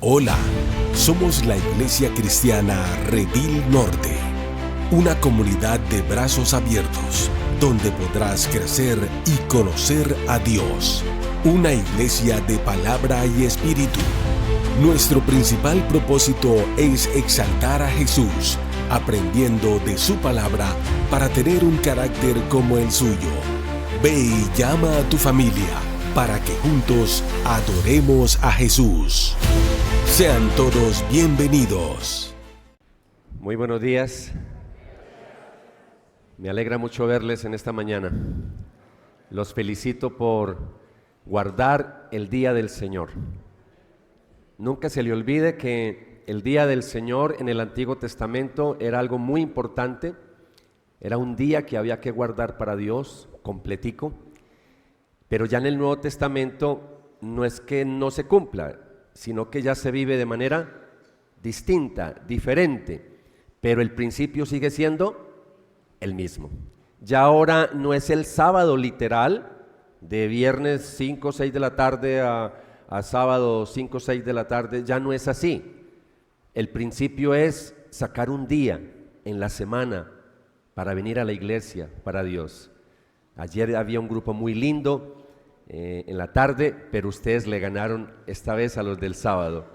Hola, somos la Iglesia Cristiana Redil Norte, una comunidad de brazos abiertos, donde podrás crecer y conocer a Dios. Una iglesia de palabra y espíritu. Nuestro principal propósito es exaltar a Jesús, aprendiendo de su palabra para tener un carácter como el suyo. Ve y llama a tu familia para que juntos adoremos a Jesús. Sean todos bienvenidos. Muy buenos días. Me alegra mucho verles en esta mañana. Los felicito por guardar el día del Señor. Nunca se le olvide que el día del Señor en el Antiguo Testamento era algo muy importante. Era un día que había que guardar para Dios, completico. Pero ya en el Nuevo Testamento no es que no se cumpla, sino que ya se vive de manera distinta, diferente, pero el principio sigue siendo el mismo. Ya ahora no es el sábado literal, de viernes 5 o 6 de la tarde a sábado 5 o 6 de la tarde, ya no es así. El principio es sacar un día en la semana para venir a la iglesia, para Dios. Ayer había un grupo muy lindo en la tarde, pero ustedes le ganaron esta vez a los del sábado.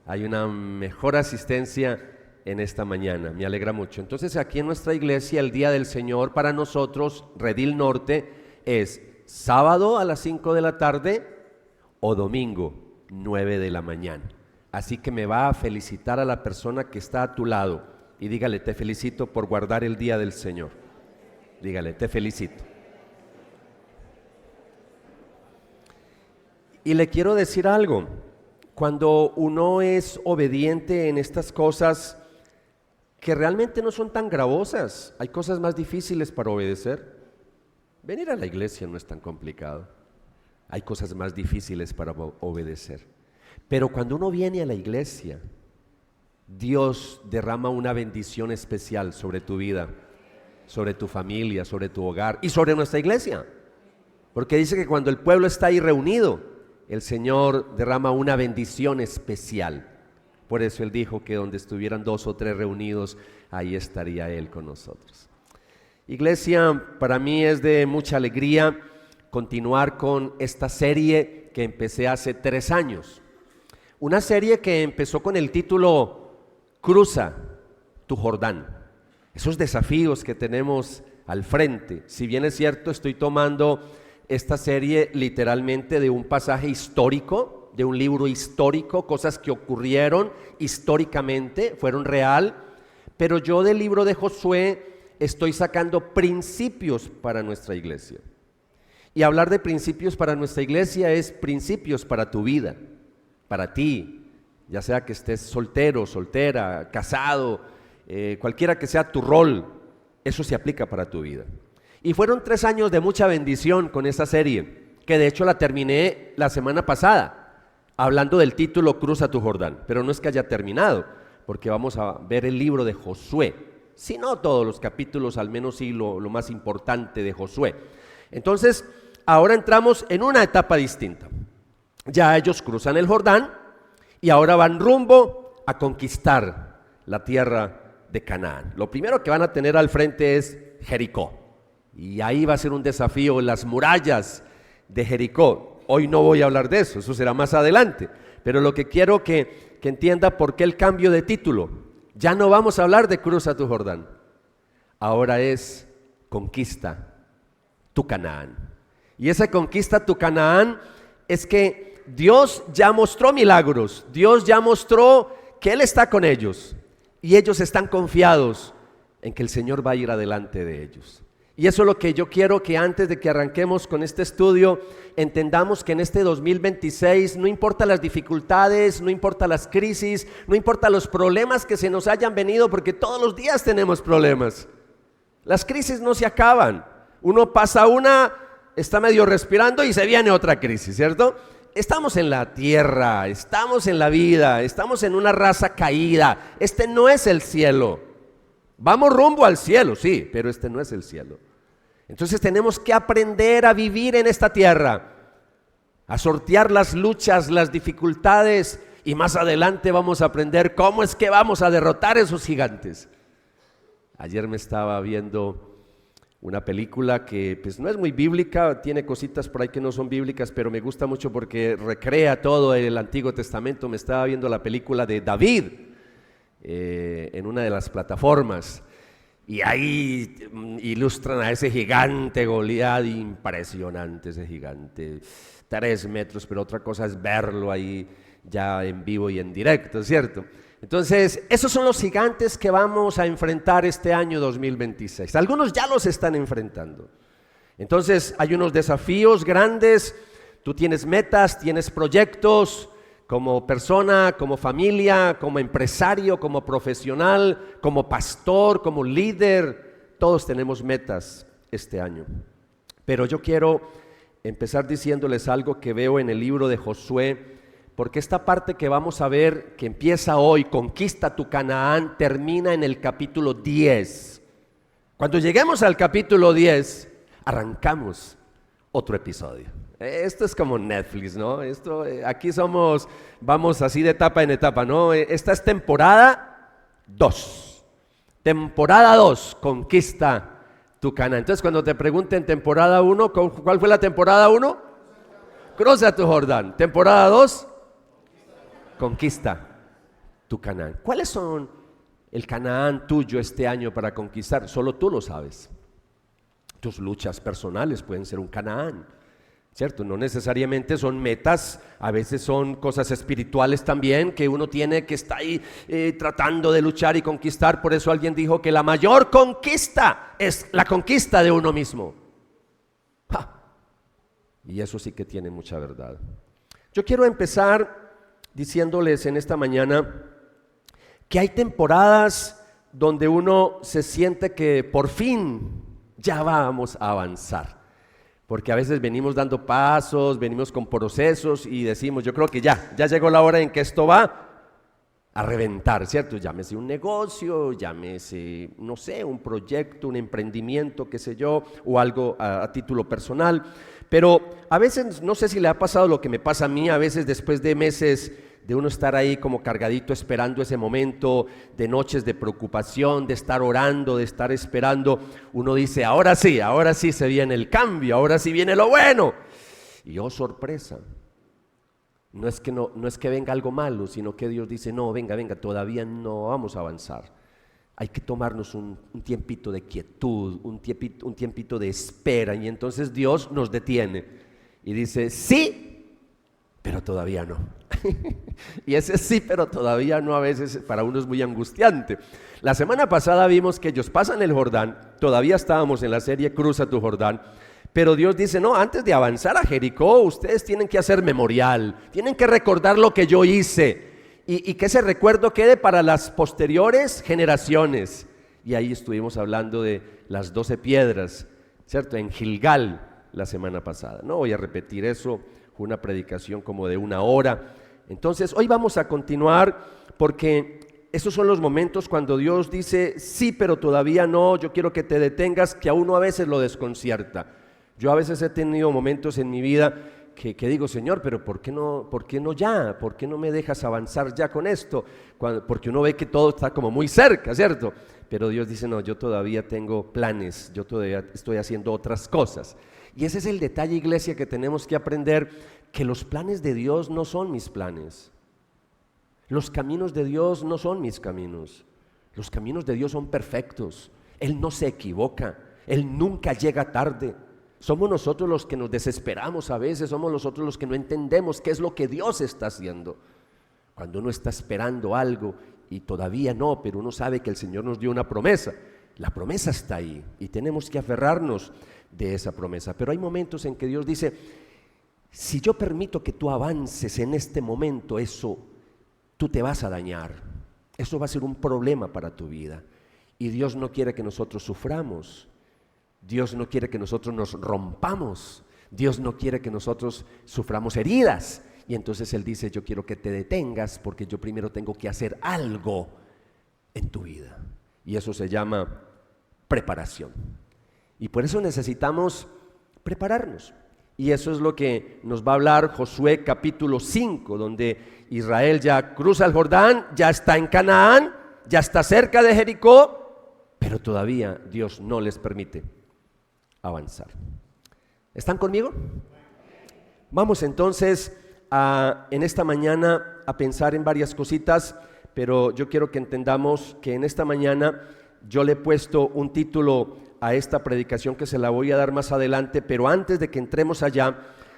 Hay una mejor asistencia en esta mañana, me alegra mucho. Entonces aquí en nuestra iglesia el día del Señor para nosotros, Redil Norte, es sábado a las 5 de la tarde o domingo 9 de la mañana. Así que me va a felicitar a la persona que está a tu lado y dígale: te felicito por guardar el día del Señor. Dígale: te felicito. Y le quiero decir algo, cuando uno es obediente en estas cosas que realmente no son tan gravosas, hay cosas más difíciles para obedecer. Venir a la iglesia no es tan complicado, hay cosas más difíciles para obedecer. Pero cuando uno viene a la iglesia, Dios derrama una bendición especial sobre tu vida, sobre tu familia, sobre tu hogar y sobre nuestra iglesia. Porque dice que cuando el pueblo está ahí reunido, el Señor derrama una bendición especial. Por eso Él dijo que donde estuvieran 2 o 3 reunidos, ahí estaría Él con nosotros. Iglesia, para mí es de mucha alegría continuar con esta serie que empecé hace 3 años. Una serie que empezó con el título Cruza tu Jordán. Esos desafíos que tenemos al frente. Si bien es cierto, estoy tomando esta serie literalmente de un pasaje histórico, de un libro histórico, cosas que ocurrieron históricamente, fueron real, pero yo del libro de Josué estoy sacando principios para nuestra iglesia. Y hablar de principios para nuestra iglesia es principios para tu vida, para ti, ya sea que estés soltero, soltera, casado, cualquiera que sea tu rol, eso se aplica para tu vida. Y fueron 3 años de mucha bendición con esa serie, que de hecho la terminé la semana pasada, hablando del título Cruza tu Jordán, pero no es que haya terminado, porque vamos a ver el libro de Josué, si no todos los capítulos, al menos sí lo más importante de Josué. Entonces, ahora entramos en una etapa distinta. Ya ellos cruzan el Jordán y ahora van rumbo a conquistar la tierra de Canaán. Lo primero que van a tener al frente es Jericó. Y ahí va a ser un desafío, las murallas de Jericó. Hoy no voy a hablar de eso, eso será más adelante. Pero lo que quiero que entienda por qué el cambio de título. Ya no vamos a hablar de Cruza tu Jordán. Ahora es Conquista tu Canaán. Y esa conquista tu Canaán es que Dios ya mostró milagros. Dios ya mostró que Él está con ellos. Y ellos están confiados en que el Señor va a ir adelante de ellos. Y eso es lo que yo quiero que antes de que arranquemos con este estudio, entendamos que en este 2026 no importa las dificultades, no importa las crisis, no importa los problemas que se nos hayan venido, porque todos los días tenemos problemas. Las crisis no se acaban. Uno pasa una, está medio respirando y se viene otra crisis, ¿cierto? Estamos en la tierra, estamos en la vida, estamos en una raza caída. Este no es el cielo. Vamos rumbo al cielo, sí, pero este no es el cielo. Entonces tenemos que aprender a vivir en esta tierra, a sortear las luchas, las dificultades Y más adelante vamos a aprender cómo es que vamos a derrotar esos gigantes. Ayer me estaba viendo una película que pues no es muy bíblica, tiene cositas por ahí que no son bíblicas, pero me gusta mucho porque recrea todo el Antiguo Testamento. Me estaba viendo la película de David en una de las plataformas. Y ahí ilustran a ese gigante Goliat, impresionante ese gigante, 3 metros, pero otra cosa es verlo ahí ya en vivo y en directo, ¿cierto? Entonces, esos son los gigantes que vamos a enfrentar este año 2026. Algunos ya los están enfrentando. Entonces, hay unos desafíos grandes, tú tienes metas, tienes proyectos, como persona, como familia, como empresario, como profesional, como pastor, como líder, todos tenemos metas este año. Pero yo quiero empezar diciéndoles algo que veo en el libro de Josué, porque esta parte que vamos a ver, que empieza hoy, conquista tu Canaán, termina en el capítulo 10. Cuando lleguemos al capítulo 10, arrancamos otro episodio. Esto es como Netflix, ¿no? Aquí vamos así de etapa en etapa, ¿no? Esta es temporada 2. Temporada 2, conquista tu Canaán. Entonces, cuando te pregunten temporada 1, ¿cuál fue la temporada 1? Cruza tu Jordán. Temporada 2, conquista tu Canaán. ¿Cuáles son el Canaán tuyo este año para conquistar? Solo tú lo sabes. Tus luchas personales pueden ser un Canaán, ¿cierto? No necesariamente son metas, a veces son cosas espirituales también que uno tiene que estar ahí tratando de luchar y conquistar. Por eso alguien dijo que la mayor conquista es la conquista de uno mismo. ¡Ja! Y eso sí que tiene mucha verdad. Yo quiero empezar diciéndoles en esta mañana que hay temporadas donde uno se siente que por fin ya vamos a avanzar. Porque a veces venimos dando pasos, venimos con procesos y decimos, yo creo que ya llegó la hora en que esto va a reventar, ¿cierto? Llámese un negocio, llámese, no sé, un proyecto, un emprendimiento, qué sé yo, o algo a título personal. Pero a veces, no sé si le ha pasado lo que me pasa a mí, a veces después de meses de uno estar ahí como cargadito esperando ese momento, de noches de preocupación, de estar orando, de estar esperando, uno dice, ahora sí se viene el cambio, ahora sí viene lo bueno. Y oh, sorpresa, no es que venga algo malo, sino que Dios dice, no, venga, todavía no vamos a avanzar. Hay que tomarnos un tiempito de quietud, un tiempito de espera, y entonces Dios nos detiene y dice, sí, pero todavía no. Y ese sí, pero todavía no, a veces para uno es muy angustiante. La semana pasada vimos que ellos pasan el Jordán, todavía estábamos en la serie Cruza tu Jordán, pero Dios dice, no, antes de avanzar a Jericó, ustedes tienen que hacer memorial, tienen que recordar lo que yo hice, y que ese recuerdo quede para las posteriores generaciones. Y ahí estuvimos hablando de las 12 piedras, ¿cierto? En Gilgal la semana pasada. No voy a repetir eso, fue una predicación como de 1 hora. Entonces, hoy vamos a continuar porque esos son los momentos cuando Dios dice, sí, pero todavía no, yo quiero que te detengas, que a uno a veces lo desconcierta. Yo a veces he tenido momentos en mi vida que digo, Señor, pero ¿por qué no ya? ¿Por qué no me dejas avanzar ya con esto? Porque uno ve que todo está como muy cerca, ¿cierto? Pero Dios dice, no, yo todavía tengo planes, yo todavía estoy haciendo otras cosas. Y ese es el detalle, iglesia, que tenemos que aprender, que los planes de Dios no son mis planes. Los caminos de Dios no son mis caminos. Los caminos de Dios son perfectos. Él no se equivoca, Él nunca llega tarde. Somos nosotros los que nos desesperamos a veces, somos nosotros los que no entendemos qué es lo que Dios está haciendo. Cuando uno está esperando algo y todavía no, pero uno sabe que el Señor nos dio una promesa. La promesa está ahí y tenemos que aferrarnos de esa promesa. Pero hay momentos en que Dios dice, si yo permito que tú avances en este momento, eso tú te vas a dañar. Eso va a ser un problema para tu vida. Y Dios no quiere que nosotros suframos. Dios no quiere que nosotros nos rompamos. Dios no quiere que nosotros suframos heridas. Y entonces Él dice, yo quiero que te detengas porque yo primero tengo que hacer algo en tu vida. Y eso se llama preparación. Y por eso necesitamos prepararnos. Y eso es lo que nos va a hablar Josué capítulo 5, donde Israel ya cruza el Jordán, ya está en Canaán, ya está cerca de Jericó, pero todavía Dios no les permite avanzar. ¿Están conmigo? Vamos entonces en esta mañana a pensar en varias cositas, pero yo quiero que entendamos que en esta mañana yo le he puesto un título a esta predicación que se la voy a dar más adelante, pero antes de que entremos allá,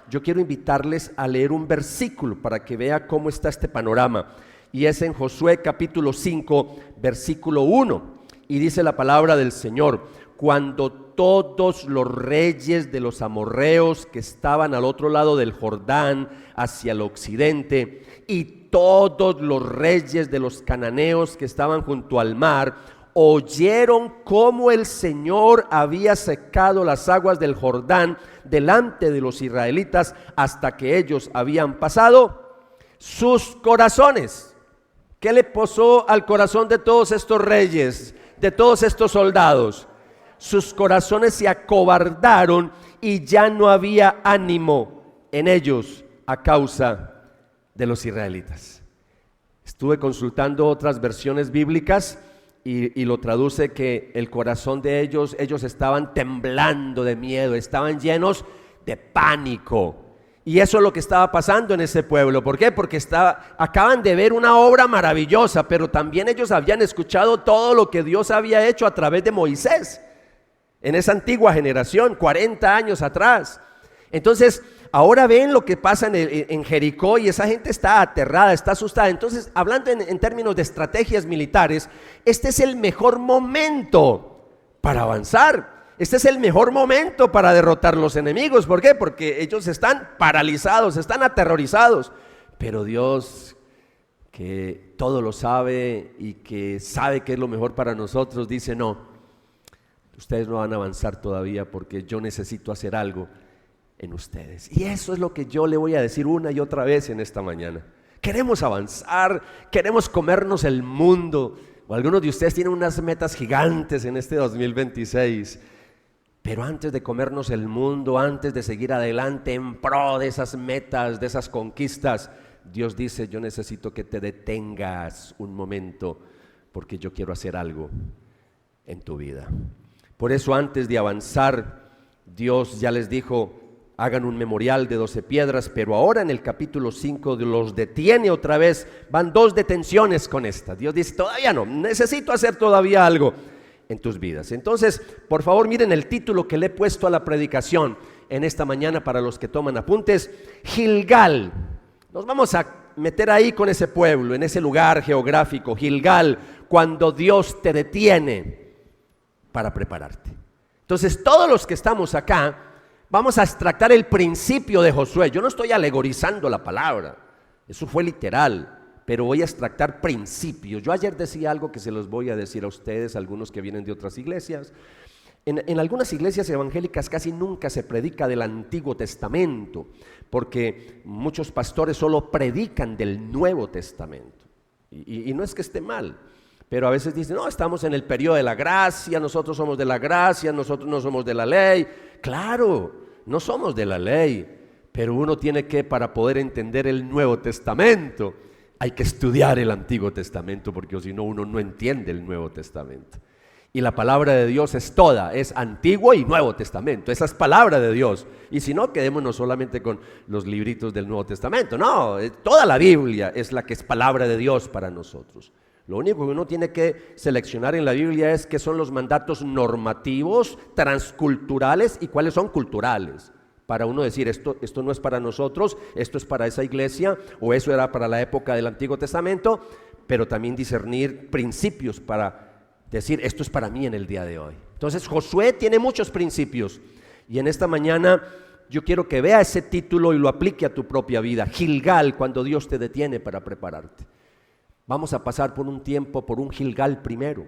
yo quiero invitarles a leer un versículo para que vea cómo está este panorama, y es en Josué capítulo 5, versículo 1, y dice la palabra del Señor: cuando todos los reyes de los amorreos que estaban al otro lado del Jordán, hacia el occidente, y todos los reyes de los cananeos que estaban junto al mar, oyeron cómo el Señor había secado las aguas del Jordán delante de los israelitas hasta que ellos habían pasado, sus corazones, ¿qué le pasó al corazón de todos estos reyes, de todos estos soldados? Sus corazones se acobardaron y ya no había ánimo en ellos a causa de los israelitas. Estuve consultando otras versiones bíblicas y lo traduce que el corazón de ellos estaban temblando de miedo, estaban llenos de pánico. Y eso es lo que estaba pasando en ese pueblo. ¿Por qué? Porque acaban de ver una obra maravillosa, pero también ellos habían escuchado todo lo que Dios había hecho a través de Moisés en esa antigua generación, 40 años atrás. Entonces, ahora ven lo que pasa en Jericó y esa gente está aterrada, está asustada. Entonces, hablando en términos de estrategias militares, este es el mejor momento para avanzar. Este es el mejor momento para derrotar los enemigos. ¿Por qué? Porque ellos están paralizados, están aterrorizados. Pero Dios, que todo lo sabe y que sabe que es lo mejor para nosotros, dice: no, ustedes no van a avanzar todavía porque yo necesito hacer algo en ustedes. Y eso es lo que yo le voy a decir una y otra vez en esta mañana. Queremos avanzar, queremos comernos el mundo. O algunos de ustedes tienen unas metas gigantes en este 2026. Pero antes de comernos el mundo, antes de seguir adelante en pro de esas metas, de esas conquistas, Dios dice: yo necesito que te detengas un momento porque yo quiero hacer algo en tu vida. Por eso, antes de avanzar, Dios ya les dijo: hagan un memorial de 12 piedras, pero ahora en el capítulo 5 los detiene otra vez. Van 2 detenciones con esta. Dios dice: todavía no, necesito hacer todavía algo en tus vidas. Entonces, por favor, miren el título que le he puesto a la predicación en esta mañana para los que toman apuntes: Gilgal. Nos vamos a meter ahí con ese pueblo, en ese lugar geográfico, Gilgal, cuando Dios te detiene para prepararte. Entonces, todos los que estamos acá vamos a extractar el principio de Josué. Yo no estoy alegorizando la palabra, eso fue literal, pero voy a extractar principios. Yo ayer decía algo que se los voy a decir a ustedes, algunos que vienen de otras iglesias. En algunas iglesias evangélicas casi nunca se predica del Antiguo Testamento, porque muchos pastores solo predican del Nuevo Testamento. Y no es que esté mal, pero a veces dicen: no, estamos en el periodo de la gracia, nosotros somos de la gracia, nosotros no somos de la ley. Claro, no somos de la ley, pero uno tiene que, para poder entender el Nuevo Testamento, hay que estudiar el Antiguo Testamento, porque si no, uno no entiende el Nuevo Testamento. Y la palabra de Dios es toda, es Antiguo y Nuevo Testamento, esa es palabra de Dios. Y si no, quedémonos solamente con los libritos del Nuevo Testamento. No, toda la Biblia es la que es palabra de Dios para nosotros. Lo único que uno tiene que seleccionar en la Biblia es qué son los mandatos normativos, transculturales, y cuáles son culturales. Para uno decir: esto no es para nosotros, esto es para esa iglesia, o eso era para la época del Antiguo Testamento, pero también discernir principios para decir: esto es para mí en el día de hoy. Entonces, Josué tiene muchos principios, y en esta mañana yo quiero que vea ese título y lo aplique a tu propia vida. Gilgal, cuando Dios te detiene para prepararte. Vamos a pasar por un tiempo, por un Gilgal primero,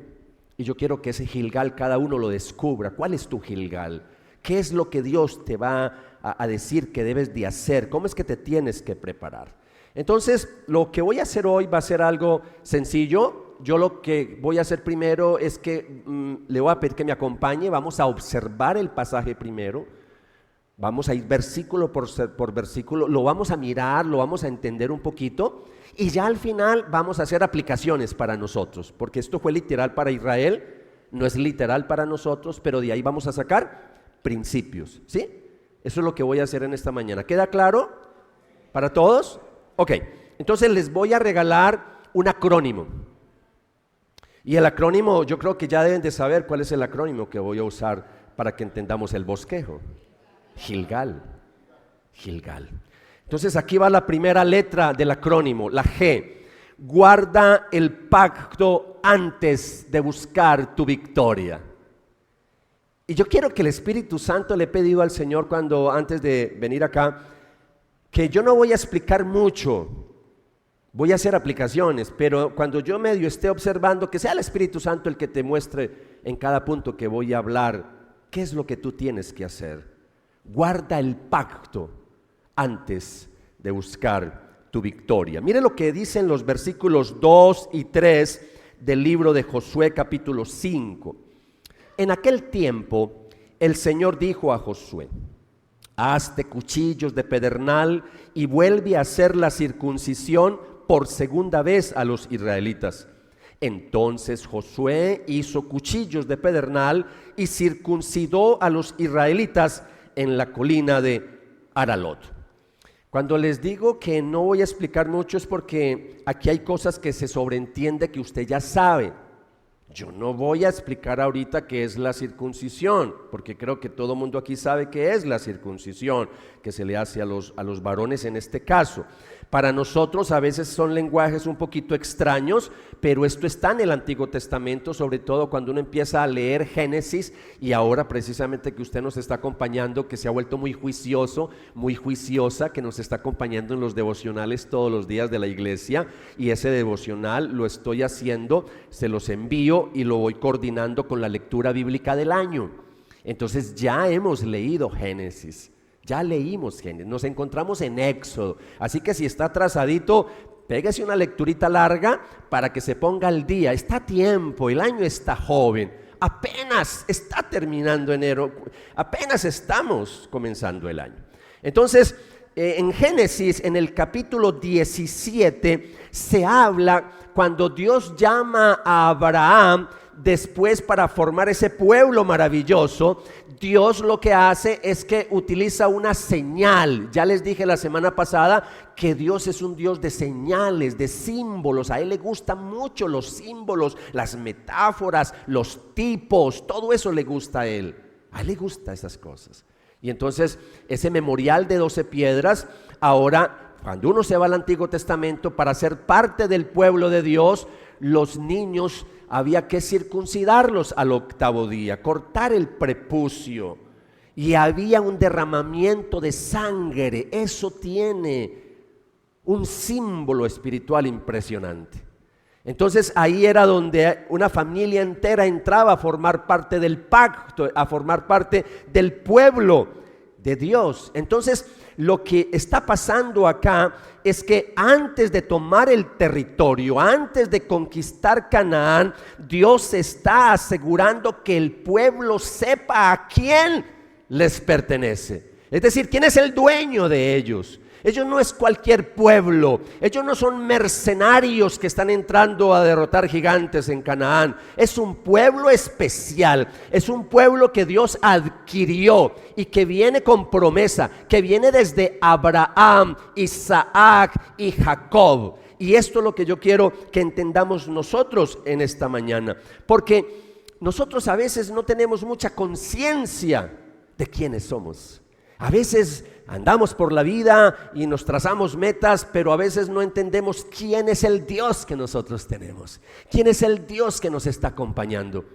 y yo quiero que ese Gilgal cada uno lo descubra. ¿Cuál es tu Gilgal? ¿Qué es lo que Dios te va a decir que debes de hacer? ¿Cómo es que te tienes que preparar? Entonces, lo que voy a hacer hoy va a ser algo sencillo. Yo lo que voy a hacer primero es que le voy a pedir que me acompañe. Vamos a observar el pasaje primero. Vamos a ir versículo por versículo, lo vamos a mirar, lo vamos a entender un poquito y ya al final vamos a hacer aplicaciones para nosotros, porque esto fue literal para Israel, no es literal para nosotros, pero de ahí vamos a sacar principios, ¿sí? Eso es lo que voy a hacer en esta mañana. ¿Queda claro para todos? Ok, entonces les voy a regalar un acrónimo. Y el acrónimo, yo creo que ya deben de saber cuál es el acrónimo que voy a usar para que entendamos el bosquejo. Gilgal. Gilgal. Entonces aquí va la primera letra del acrónimo, la G. Guarda el pacto antes de buscar tu victoria. Y yo quiero que el Espíritu Santo, le he pedido al Señor antes de venir acá, que yo no voy a explicar mucho, voy a hacer aplicaciones, pero cuando yo medio esté observando, que sea el Espíritu Santo el que te muestre en cada punto que voy a hablar, qué es lo que tú tienes que hacer. Guarda el pacto antes de buscar tu victoria. Mire lo que dicen los versículos 2 y 3 del libro de Josué capítulo 5. En aquel tiempo el Señor dijo a Josué: hazte cuchillos de pedernal y vuelve a hacer la circuncisión por segunda vez a los israelitas. Entonces Josué hizo cuchillos de pedernal y circuncidó a los israelitas en la colina de Aralot. Cuando les digo que no voy a explicar mucho es porque aquí hay cosas que se sobreentiende que usted ya sabe. Yo no voy a explicar ahorita qué es la circuncisión, porque creo que todo mundo aquí sabe qué es la circuncisión que se le hace a los varones en este caso. Para nosotros a veces son lenguajes un poquito extraños, pero esto está en el Antiguo Testamento, sobre todo cuando uno empieza a leer Génesis, y ahora precisamente que usted nos está acompañando, que se ha vuelto muy juicioso, muy juiciosa, que nos está acompañando en los devocionales todos los días de la iglesia, y ese devocional lo estoy haciendo, se los envío y lo voy coordinando con la lectura bíblica del año. Entonces ya hemos leído Génesis. Ya leímos Génesis, nos encontramos en Éxodo, así que si está atrasadito, pégase una lecturita larga para que se ponga al día. Está a tiempo, el año está joven, apenas está terminando enero, apenas estamos comenzando el año. Entonces, en Génesis, en el capítulo 17, se habla cuando Dios llama a Abraham después para formar ese pueblo maravilloso. Dios lo que hace es que utiliza una señal. Ya les dije la semana pasada que Dios es un Dios de señales, de símbolos. A Él le gustan mucho los símbolos, las metáforas, los tipos, todo eso le gusta a Él. A Él le gustan esas cosas. Y entonces ese memorial de 12 piedras, ahora cuando uno se va al Antiguo Testamento para ser parte del pueblo de Dios, los niños había que circuncidarlos al 8º día, cortar el prepucio, y había un derramamiento de sangre. Eso tiene un símbolo espiritual impresionante. Entonces ahí era donde una familia entera entraba a formar parte del pacto, a formar parte del pueblo de Dios. Entonces lo que está pasando acá es que antes de tomar el territorio, antes de conquistar Canaán, Dios está asegurando que el pueblo sepa a quién les pertenece. Es decir, quién es el dueño de ellos. Ellos no es cualquier pueblo, ellos no son mercenarios que están entrando a derrotar gigantes en Canaán. Es un pueblo especial, es un pueblo que Dios adquirió y que viene con promesa, que viene desde Abraham, Isaac y Jacob. Y esto es lo que yo quiero que entendamos nosotros en esta mañana, porque nosotros a veces no tenemos mucha conciencia de quiénes somos. A veces andamos por la vida y nos trazamos metas, pero a veces no entendemos quién es el Dios que nosotros tenemos, quién es el Dios que nos está acompañando.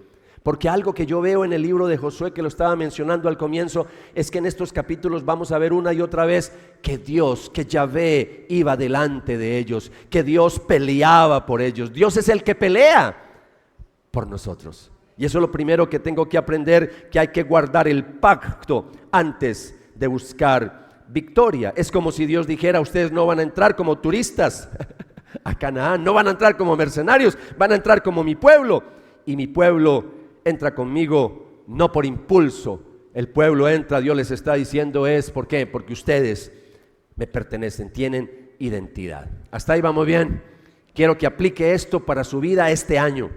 Porque algo que yo veo en el libro de Josué, que lo estaba mencionando al comienzo, es que en estos capítulos vamos a ver una y otra vez que Dios, que Yahvé iba delante de ellos, que Dios peleaba por ellos. Dios es el que pelea por nosotros. Y eso es lo primero que tengo que aprender, que hay que guardar el pacto antes de buscar victoria. Es como si Dios dijera: ustedes no van a entrar como turistas a Canaán, no van a entrar como mercenarios, van a entrar como mi pueblo, y mi pueblo entra conmigo no por impulso, el pueblo entra, Dios les está diciendo es, ¿por qué? Porque ustedes me pertenecen, tienen identidad. Hasta ahí vamos bien. Quiero que aplique esto para su vida este año,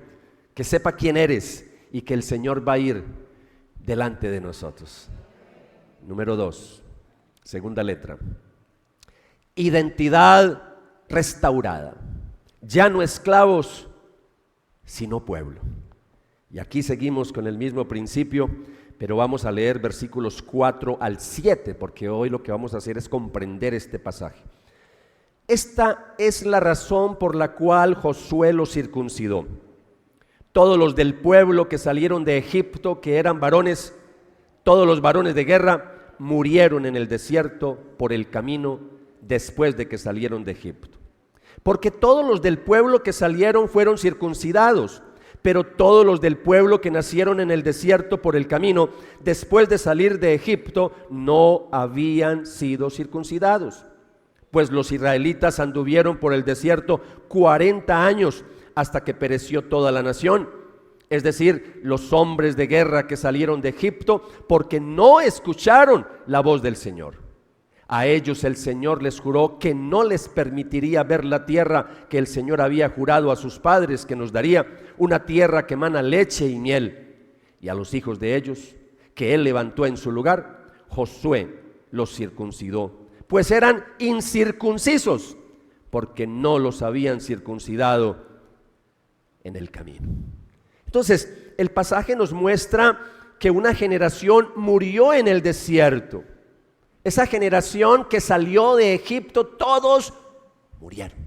que sepa quién eres y que el Señor va a ir delante de nosotros. Número 2, segunda letra. Identidad restaurada. Ya no esclavos, sino pueblo. Y aquí seguimos con el mismo principio, pero vamos a leer versículos 4 al 7, porque hoy lo que vamos a hacer es comprender este pasaje. Esta es la razón por la cual Josué los circuncidó. Todos los del pueblo que salieron de Egipto, que eran varones, todos los varones de guerra, murieron en el desierto por el camino después de que salieron de Egipto. Porque todos los del pueblo que salieron fueron circuncidados, pero todos los del pueblo que nacieron en el desierto por el camino, después de salir de Egipto, no habían sido circuncidados. Pues los israelitas anduvieron por el desierto 40 años hasta que pereció toda la nación, es decir, los hombres de guerra que salieron de Egipto, porque no escucharon la voz del Señor. A ellos el Señor les juró que no les permitiría ver la tierra que el Señor había jurado a sus padres que nos daría, una tierra que emana leche y miel. Y a los hijos de ellos, que Él levantó en su lugar, Josué los circuncidó, pues eran incircuncisos, porque no los habían circuncidado en el camino. Entonces, el pasaje nos muestra que una generación murió en el desierto. Esa generación que salió de Egipto, todos murieron.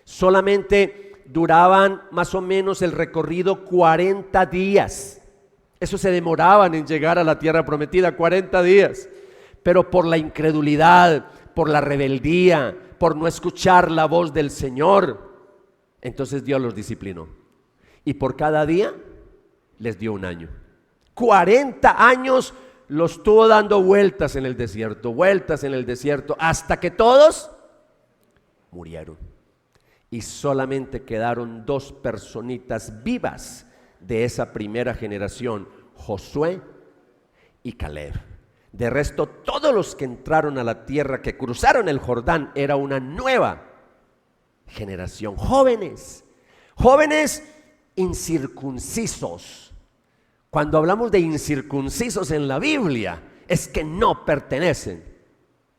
Solamente duraban más o menos el recorrido 40 días. Eso se demoraban en llegar a la tierra prometida, 40 días. Pero por la incredulidad, por la rebeldía, por no escuchar la voz del Señor, entonces Dios los disciplinó. Y por cada día les dio un año. 40 años los estuvo dando vueltas en el desierto, hasta que todos murieron. Y solamente quedaron 2 personitas vivas de esa primera generación, Josué y Caleb. De resto, todos los que entraron a la tierra, que cruzaron el Jordán, era una nueva generación. Jóvenes incircuncisos. Cuando hablamos de incircuncisos en la Biblia, es que no pertenecen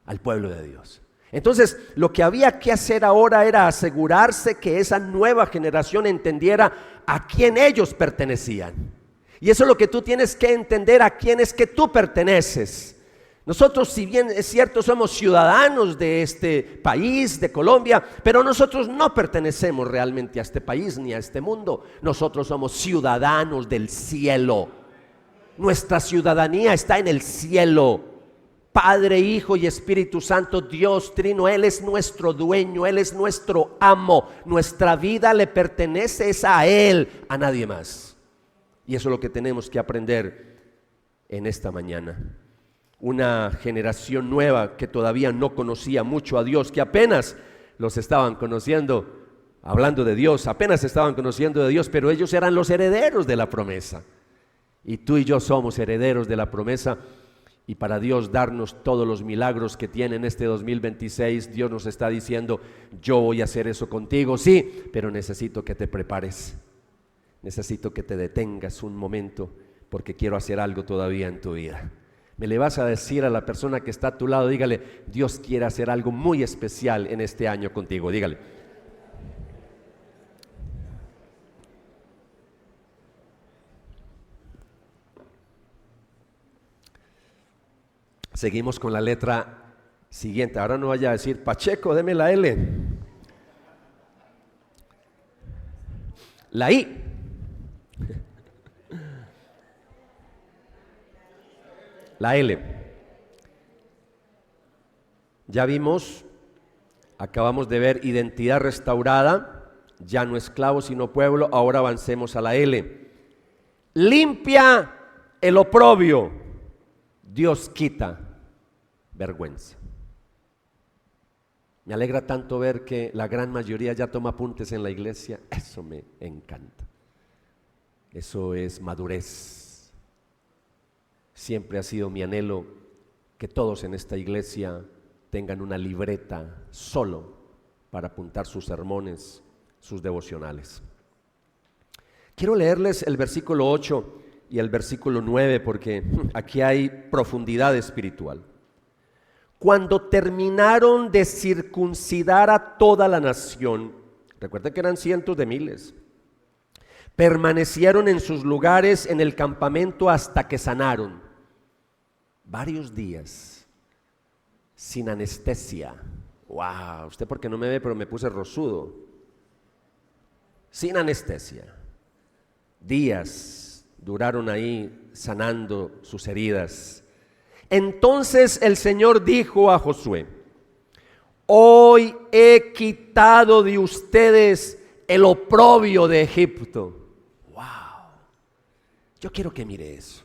al pueblo de Dios. Entonces, lo que había que hacer ahora era asegurarse que esa nueva generación entendiera a quién ellos pertenecían. Y eso es lo que tú tienes que entender, a quién es que tú perteneces. Nosotros, si bien es cierto, somos ciudadanos de este país, de Colombia, pero nosotros no pertenecemos realmente a este país ni a este mundo. Nosotros somos ciudadanos del cielo. Nuestra ciudadanía está en el cielo. Padre, Hijo y Espíritu Santo, Dios Trino, Él es nuestro dueño, Él es nuestro amo. Nuestra vida le pertenece a Él, a nadie más. Y eso es lo que tenemos que aprender en esta mañana. Una generación nueva que todavía no conocía mucho a Dios, que apenas los estaban conociendo, hablando de Dios, apenas estaban conociendo de Dios, pero ellos eran los herederos de la promesa. Y tú y yo somos herederos de la promesa, y para Dios darnos todos los milagros que tiene en este 2026, Dios nos está diciendo, yo voy a hacer eso contigo, sí, pero necesito que te prepares, necesito que te detengas un momento, porque quiero hacer algo todavía en tu vida. Me le vas a decir a la persona que está a tu lado, dígale, Dios quiere hacer algo muy especial en este año contigo, dígale. Seguimos con la letra siguiente. Ahora no vaya a decir, Pacheco, deme la L. La I. La L. Ya vimos, acabamos de ver identidad restaurada, ya no esclavo sino pueblo. Ahora avancemos a la L. Limpia el oprobio, Dios quita vergüenza. Me alegra tanto ver que la gran mayoría ya toma apuntes en la iglesia. Eso me encanta. Eso es madurez. Siempre ha sido mi anhelo que todos en esta iglesia tengan una libreta solo para apuntar sus sermones, sus devocionales. Quiero leerles el versículo 8 y el versículo 9 porque aquí hay profundidad espiritual. Cuando terminaron de circuncidar a toda la nación, recuerden que eran cientos de miles, permanecieron en sus lugares en el campamento hasta que sanaron. Varios días, sin anestesia. Wow, usted porque no me ve, pero me puse rosudo. Sin anestesia. Días duraron ahí sanando sus heridas. Entonces el Señor dijo a Josué: hoy he quitado de ustedes el oprobio de Egipto. Wow, yo quiero que mire eso.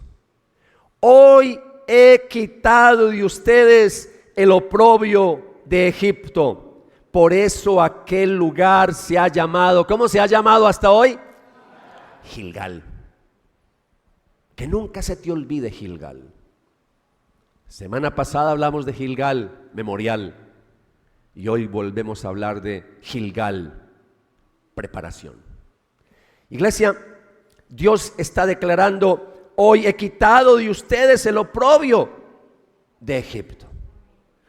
Hoy he quitado de ustedes el oprobio de Egipto. Por eso aquel lugar se ha llamado, ¿cómo se ha llamado hasta hoy? Gilgal. Que nunca se te olvide Gilgal. Semana pasada hablamos de Gilgal, memorial, y hoy volvemos a hablar de Gilgal, preparación. Iglesia, Dios está declarando: hoy he quitado de ustedes el oprobio de Egipto.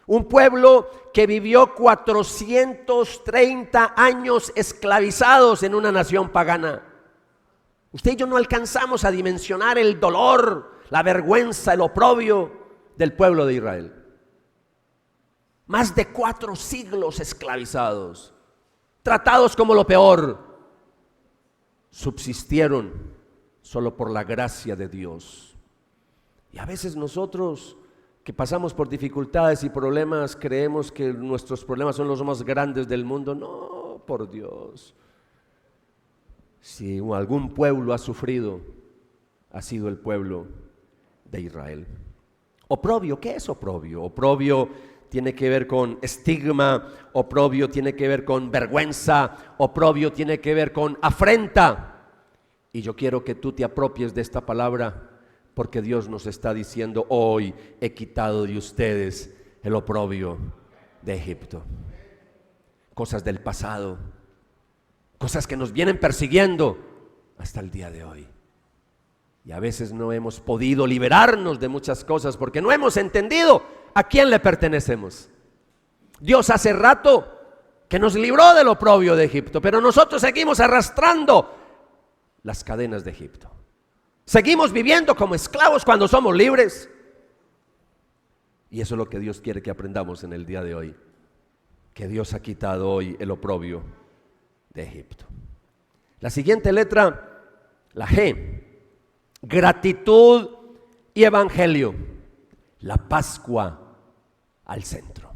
Un pueblo que vivió 430 años esclavizados en una nación pagana. Usted y yo no alcanzamos a dimensionar el dolor, la vergüenza, el oprobio del pueblo de Israel. Más de 4 siglos esclavizados, tratados como lo peor, subsistieron solo por la gracia de Dios. Y a veces nosotros que pasamos por dificultades y problemas creemos que nuestros problemas son los más grandes del mundo. No, por Dios. Si algún pueblo ha sufrido, ha sido el pueblo de Israel. Oprobio, ¿qué es oprobio? Oprobio tiene que ver con estigma, oprobio tiene que ver con vergüenza, oprobio tiene que ver con afrenta. Y yo quiero que tú te apropies de esta palabra, porque Dios nos está diciendo: hoy he quitado de ustedes el oprobio de Egipto. Cosas del pasado, cosas que nos vienen persiguiendo hasta el día de hoy. Y a veces no hemos podido liberarnos de muchas cosas porque no hemos entendido a quién le pertenecemos. Dios hace rato que nos libró del oprobio de Egipto, pero nosotros seguimos arrastrando las cadenas de Egipto. Seguimos viviendo como esclavos cuando somos libres. Y eso es lo que Dios quiere que aprendamos en el día de hoy. Que Dios ha quitado hoy el oprobio de Egipto. La siguiente letra, la G. Gratitud y evangelio. La Pascua al centro.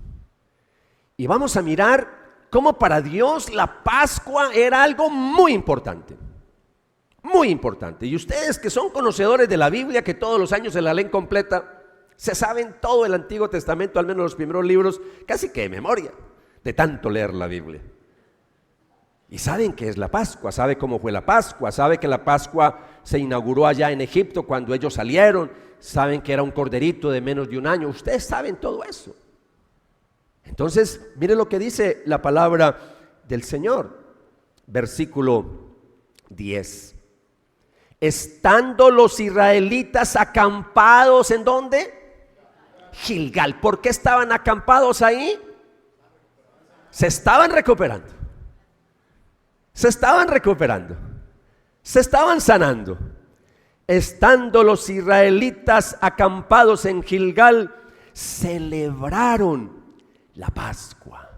Y vamos a mirar cómo para Dios la Pascua era algo muy importante. Muy importante. Y ustedes que son conocedores de la Biblia, que todos los años se la leen completa, se saben todo el Antiguo Testamento, al menos los primeros libros, casi que de memoria, de tanto leer la Biblia. Y saben qué es la Pascua, sabe cómo fue la Pascua, sabe que la Pascua se inauguró allá en Egipto cuando ellos salieron, saben que era un corderito de menos de un año, ustedes saben todo eso. Entonces, miren lo que dice la palabra del Señor, versículo 10. Estando los israelitas acampados, ¿en dónde? Gilgal. ¿Por qué estaban acampados ahí? Se estaban recuperando. Se estaban recuperando. Se estaban sanando. Estando los israelitas acampados en Gilgal, celebraron la Pascua.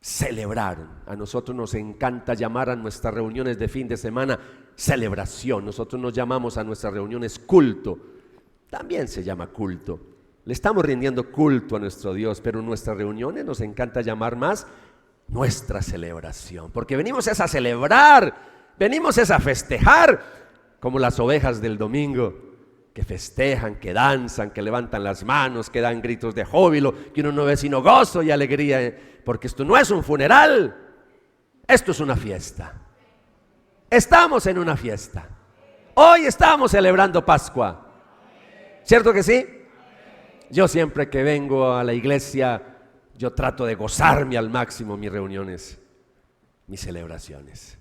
Celebraron. A nosotros nos encanta llamar a nuestras reuniones de fin de semana celebración. Nosotros nos llamamos a nuestras reuniones culto. También se llama culto. Le estamos rindiendo culto a nuestro Dios, pero en nuestras reuniones nos encanta llamar más nuestra celebración, porque venimos es a celebrar, venimos es a festejar, como las ovejas del domingo, que festejan, que danzan, que levantan las manos, que dan gritos de júbilo, que uno no ve sino gozo y alegría, porque esto no es un funeral, esto es una fiesta. Estamos en una fiesta. Hoy estamos celebrando Pascua. ¿Cierto que sí? Yo siempre que vengo a la iglesia, yo trato de gozarme al máximo mis reuniones, mis celebraciones.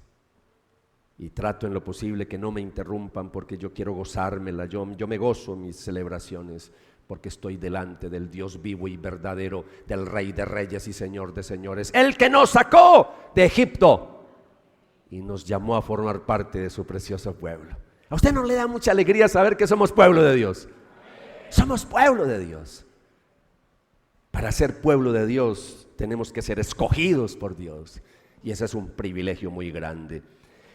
Y trato en lo posible que no me interrumpan porque yo quiero gozármela. Yo me gozo mis celebraciones porque estoy delante del Dios vivo y verdadero, del Rey de Reyes y Señor de Señores, el que nos sacó de Egipto y nos llamó a formar parte de su precioso pueblo. ¿A usted no le da mucha alegría saber que somos pueblo de Dios? Somos pueblo de Dios. Para ser pueblo de Dios tenemos que ser escogidos por Dios, y ese es un privilegio muy grande.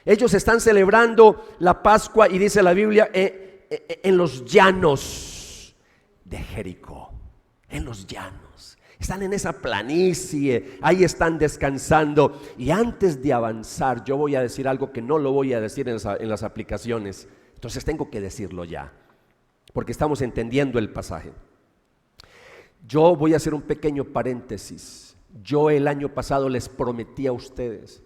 Ellos están celebrando la Pascua y dice la Biblia en los llanos de Jericó. En los llanos. Están en esa planicie, ahí están descansando. Y antes de avanzar, yo voy a decir algo que no lo voy a decir en las aplicaciones. Entonces tengo que decirlo ya, porque estamos entendiendo el pasaje. Yo voy a hacer un pequeño paréntesis. Yo el año pasado les prometí a ustedes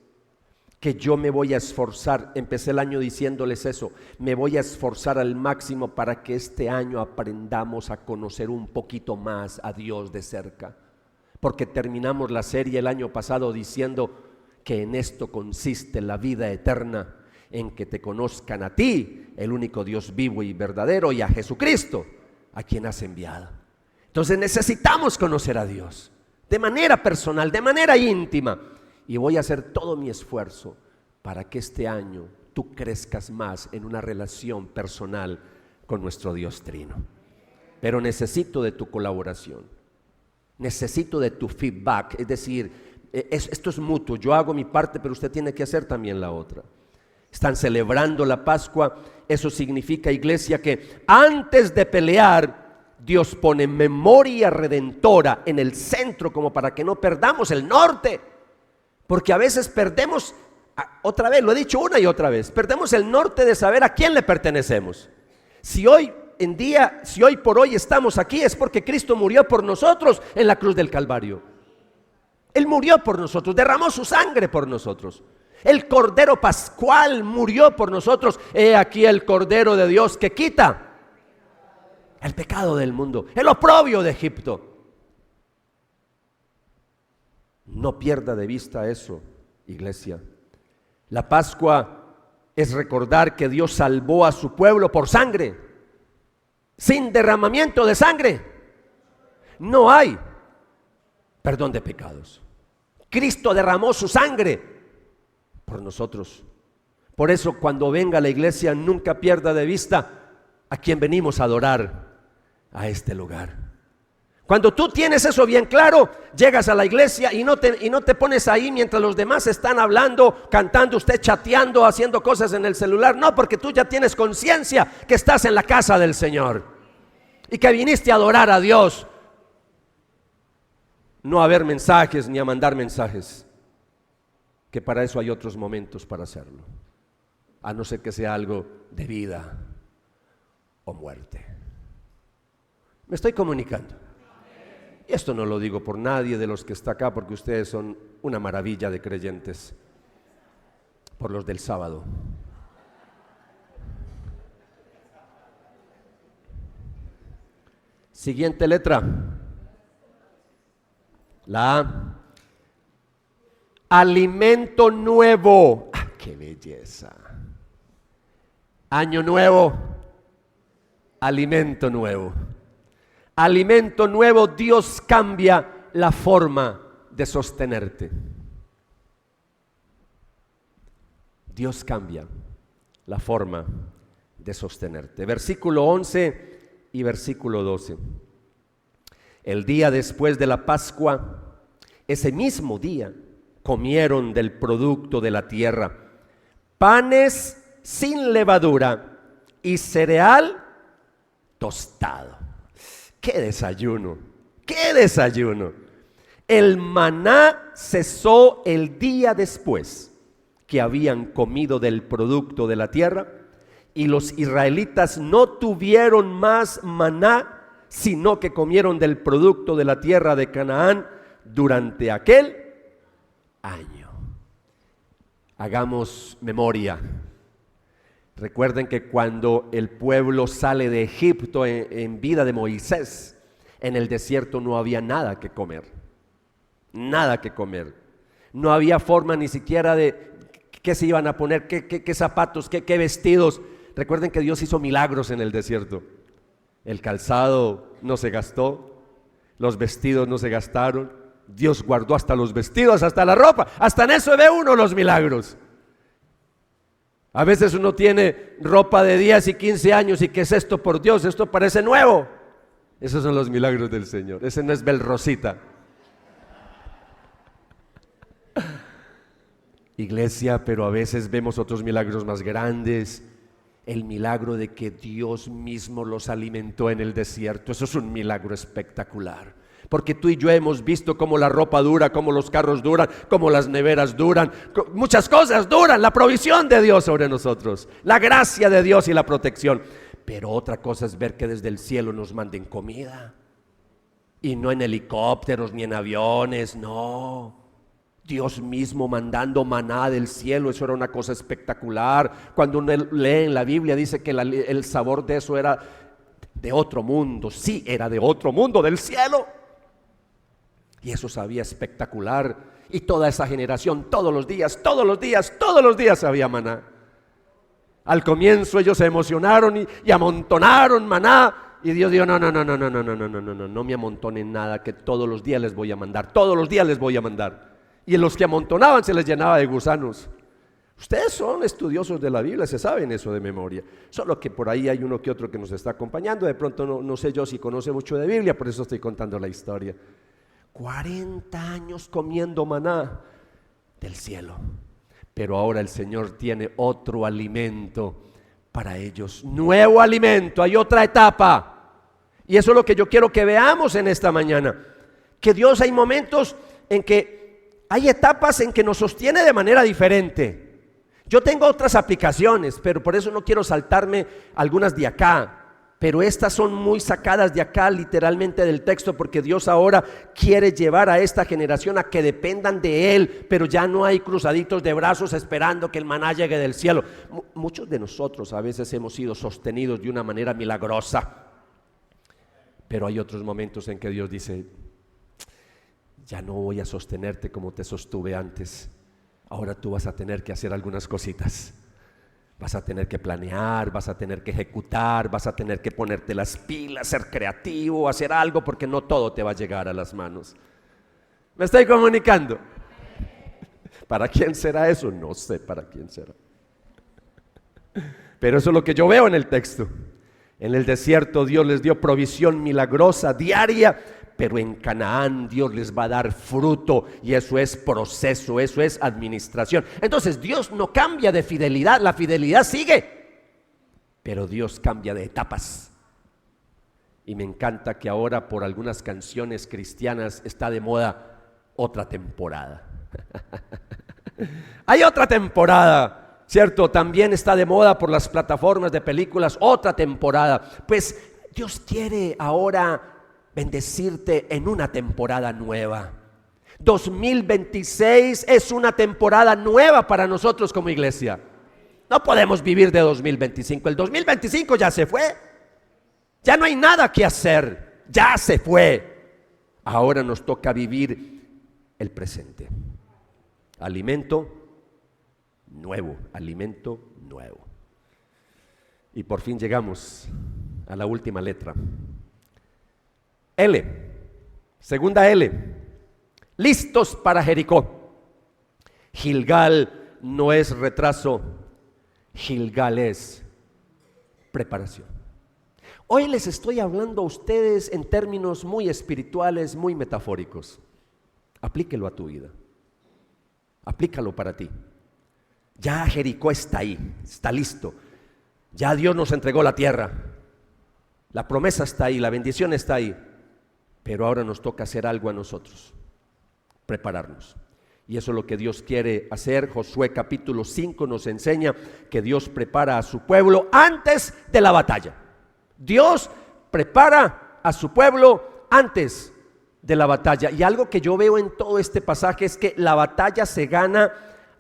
que yo me voy a esforzar. Empecé el año diciéndoles eso. Me voy a esforzar al máximo para que este año aprendamos a conocer un poquito más a Dios de cerca. Porque terminamos la serie el año pasado diciendo que en esto consiste la vida eterna, en que te conozcan a ti, el único Dios vivo y verdadero, y a Jesucristo, a quien has enviado. Entonces necesitamos conocer a Dios de manera personal, de manera íntima. Y voy a hacer todo mi esfuerzo para que este año tú crezcas más en una relación personal con nuestro Dios Trino. Pero necesito de tu colaboración, necesito de tu feedback, es decir, esto es mutuo. Yo hago mi parte, pero usted tiene que hacer también la otra. Están celebrando la Pascua. Eso significa, iglesia, que antes de pelear, Dios pone memoria redentora en el centro, como para que no perdamos el norte. Porque a veces perdemos, otra vez, lo he dicho una y otra vez, perdemos el norte de saber a quién le pertenecemos. Si hoy por hoy estamos aquí, es porque Cristo murió por nosotros en la cruz del Calvario. Él murió por nosotros, derramó su sangre por nosotros. El Cordero Pascual murió por nosotros. He aquí el Cordero de Dios que quita el pecado del mundo, el oprobio de Egipto. No pierda de vista eso, iglesia. La Pascua es recordar que Dios salvó a su pueblo por sangre. Sin derramamiento de sangre no hay perdón de pecados. Cristo derramó su sangre por nosotros. Por eso, cuando venga a la iglesia, nunca pierda de vista a quien venimos a adorar a este lugar. Cuando tú tienes eso bien claro, llegas a la iglesia y no te pones ahí mientras los demás están hablando, cantando, usted chateando, haciendo cosas en el celular. No, porque tú ya tienes conciencia que estás en la casa del Señor y que viniste a adorar a Dios, no a ver mensajes ni a mandar mensajes, que para eso hay otros momentos para hacerlo, a no ser que sea algo de vida o muerte. ¿Me estoy comunicando? Y esto no lo digo por nadie de los que está acá, porque ustedes son una maravilla de creyentes, por los del sábado. Siguiente letra, la A. Alimento nuevo. ¡Ah, qué belleza! Año nuevo, alimento nuevo. Alimento nuevo, Dios cambia la forma de sostenerte. Dios cambia la forma de sostenerte. Versículo 11 y versículo 12. El día después de la Pascua, ese mismo día, comieron del producto de la tierra, panes sin levadura y cereal tostado. ¡Qué desayuno! ¡Qué desayuno! El maná cesó el día después que habían comido del producto de la tierra, y los israelitas no tuvieron más maná, sino que comieron del producto de la tierra de Canaán durante aquel año. Hagamos memoria. Recuerden que cuando el pueblo sale de Egipto en vida de Moisés, en el desierto no había nada que comer. Nada que comer. No había forma ni siquiera de qué se iban a poner, qué zapatos, qué vestidos. Recuerden que Dios hizo milagros en el desierto. El calzado no se gastó, los vestidos no se gastaron. Dios guardó hasta los vestidos, hasta la ropa. Hasta en eso ve uno los milagros. A veces uno tiene ropa de 10 y 15 años y ¿qué es esto? Por Dios, esto parece nuevo. Esos son los milagros del Señor. Ese no es Bel Rosita. Iglesia, pero a veces vemos otros milagros más grandes. El milagro de que Dios mismo los alimentó en el desierto. Eso es un milagro espectacular. Porque tú y yo hemos visto cómo la ropa dura, cómo los carros duran, cómo las neveras duran, muchas cosas duran, la provisión de Dios sobre nosotros, la gracia de Dios y la protección. Pero otra cosa es ver que desde el cielo nos manden comida. Y no en helicópteros ni en aviones, no. Dios mismo mandando maná del cielo, eso era una cosa espectacular. Cuando uno lee en la Biblia dice que el sabor de eso era de otro mundo. Sí, era de otro mundo, del cielo. Y eso sabía espectacular. Y toda esa generación, todos los días había maná. Al comienzo ellos se emocionaron y amontonaron maná. Y Dios dijo, no me amontonen nada, que todos los días les voy a mandar, todos los días les voy a mandar. Y en los que amontonaban se les llenaba de gusanos. Ustedes son estudiosos de la Biblia, se saben eso de memoria. Solo que por ahí hay uno que otro que nos está acompañando. De pronto no sé yo si conoce mucho de Biblia, por eso estoy contando la historia. 40 años comiendo maná del cielo. Pero ahora el Señor tiene otro alimento para ellos. Nuevo alimento, hay otra etapa. Y eso es lo que yo quiero que veamos en esta mañana. Que Dios, hay momentos en que hay etapas en que nos sostiene de manera diferente. Yo tengo otras aplicaciones, pero por eso no quiero saltarme algunas de acá. Pero estas son muy sacadas de acá literalmente del texto, porque Dios ahora quiere llevar a esta generación a que dependan de Él, pero ya no hay cruzaditos de brazos esperando que el maná llegue del cielo. Muchos de nosotros a veces hemos sido sostenidos de una manera milagrosa, pero hay otros momentos en que Dios dice, ya no voy a sostenerte como te sostuve antes, ahora tú vas a tener que hacer algunas cositas. Vas a tener que planear, vas a tener que ejecutar, vas a tener que ponerte las pilas, ser creativo, hacer algo, porque no todo te va a llegar a las manos. ¿Me estoy comunicando? ¿Para quién será eso? No sé para quién será. Pero eso es lo que yo veo en el texto. En el desierto Dios les dio provisión milagrosa, diaria, pero en Canaán Dios les va a dar fruto, y eso es proceso, eso es administración. Entonces Dios no cambia de fidelidad, la fidelidad sigue, pero Dios cambia de etapas. Y me encanta que ahora por algunas canciones cristianas está de moda otra temporada. Hay otra temporada, ¿cierto? También está de moda por las plataformas de películas, otra temporada. Pues Dios quiere ahora bendecirte en una temporada nueva. 2026 es una temporada nueva para nosotros como iglesia. No podemos vivir de 2025. El 2025 ya se fue. Ya no hay nada que hacer. Ya se fue. Ahora nos toca vivir el presente. Alimento nuevo. Alimento nuevo. Y por fin llegamos a la última letra. L, segunda L, listos para Jericó. Gilgal no es retraso, Gilgal es preparación. Hoy les estoy hablando a ustedes en términos muy espirituales, muy metafóricos. Aplíquelo a tu vida, aplícalo para ti. Ya Jericó está ahí, está listo. Ya Dios nos entregó la tierra, la promesa está ahí, la bendición está ahí. Pero ahora nos toca hacer algo a nosotros, prepararnos. Y eso es lo que Dios quiere hacer. Josué capítulo 5 nos enseña que Dios prepara a su pueblo antes de la batalla. Dios prepara a su pueblo antes de la batalla. Y algo que yo veo en todo este pasaje es que la batalla se gana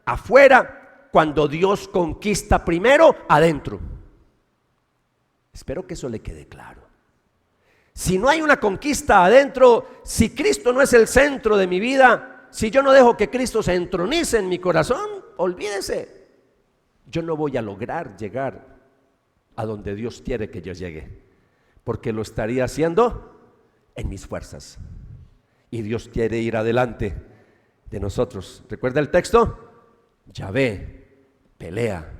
afuera cuando Dios conquista primero adentro. Espero que eso le quede claro. Si no hay una conquista adentro, si Cristo no es el centro de mi vida, si yo no dejo que Cristo se entronice en mi corazón, olvídese, yo no voy a lograr llegar a donde Dios quiere que yo llegue, porque lo estaría haciendo en mis fuerzas. Y Dios quiere ir adelante de nosotros. ¿Recuerda el texto? Yahvé pelea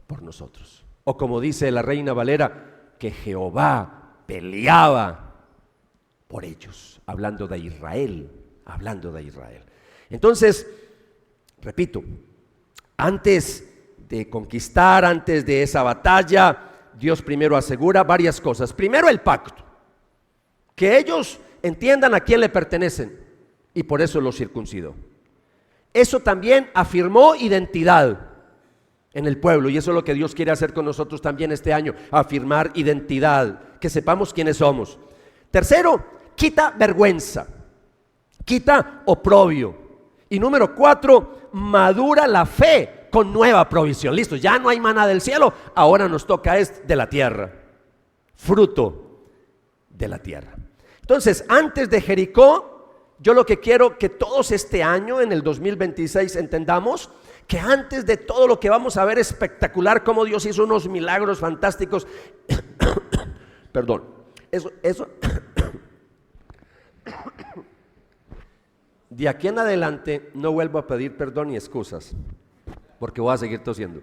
por nosotros. O como dice la Reina Valera, que Jehová peleaba por ellos, hablando de Israel, Entonces, repito, antes de conquistar, antes de esa batalla, Dios primero asegura varias cosas. Primero, el pacto, que ellos entiendan a quién le pertenecen, y por eso los circuncidó. Eso también afirmó identidad en el pueblo, y eso es lo que Dios quiere hacer con nosotros también este año, afirmar identidad, que sepamos quiénes somos. Tercero, quita vergüenza, quita oprobio. Y número 4, madura la fe con nueva provisión. Listo, ya no hay maná del cielo, ahora nos toca es de la tierra, fruto de la tierra. Entonces, antes de Jericó, yo lo que quiero que todos este año, en el 2026, entendamos que antes de todo lo que vamos a ver espectacular, como Dios hizo unos milagros fantásticos, perdón, eso de aquí en adelante no vuelvo a pedir perdón ni excusas, porque voy a seguir tosiendo.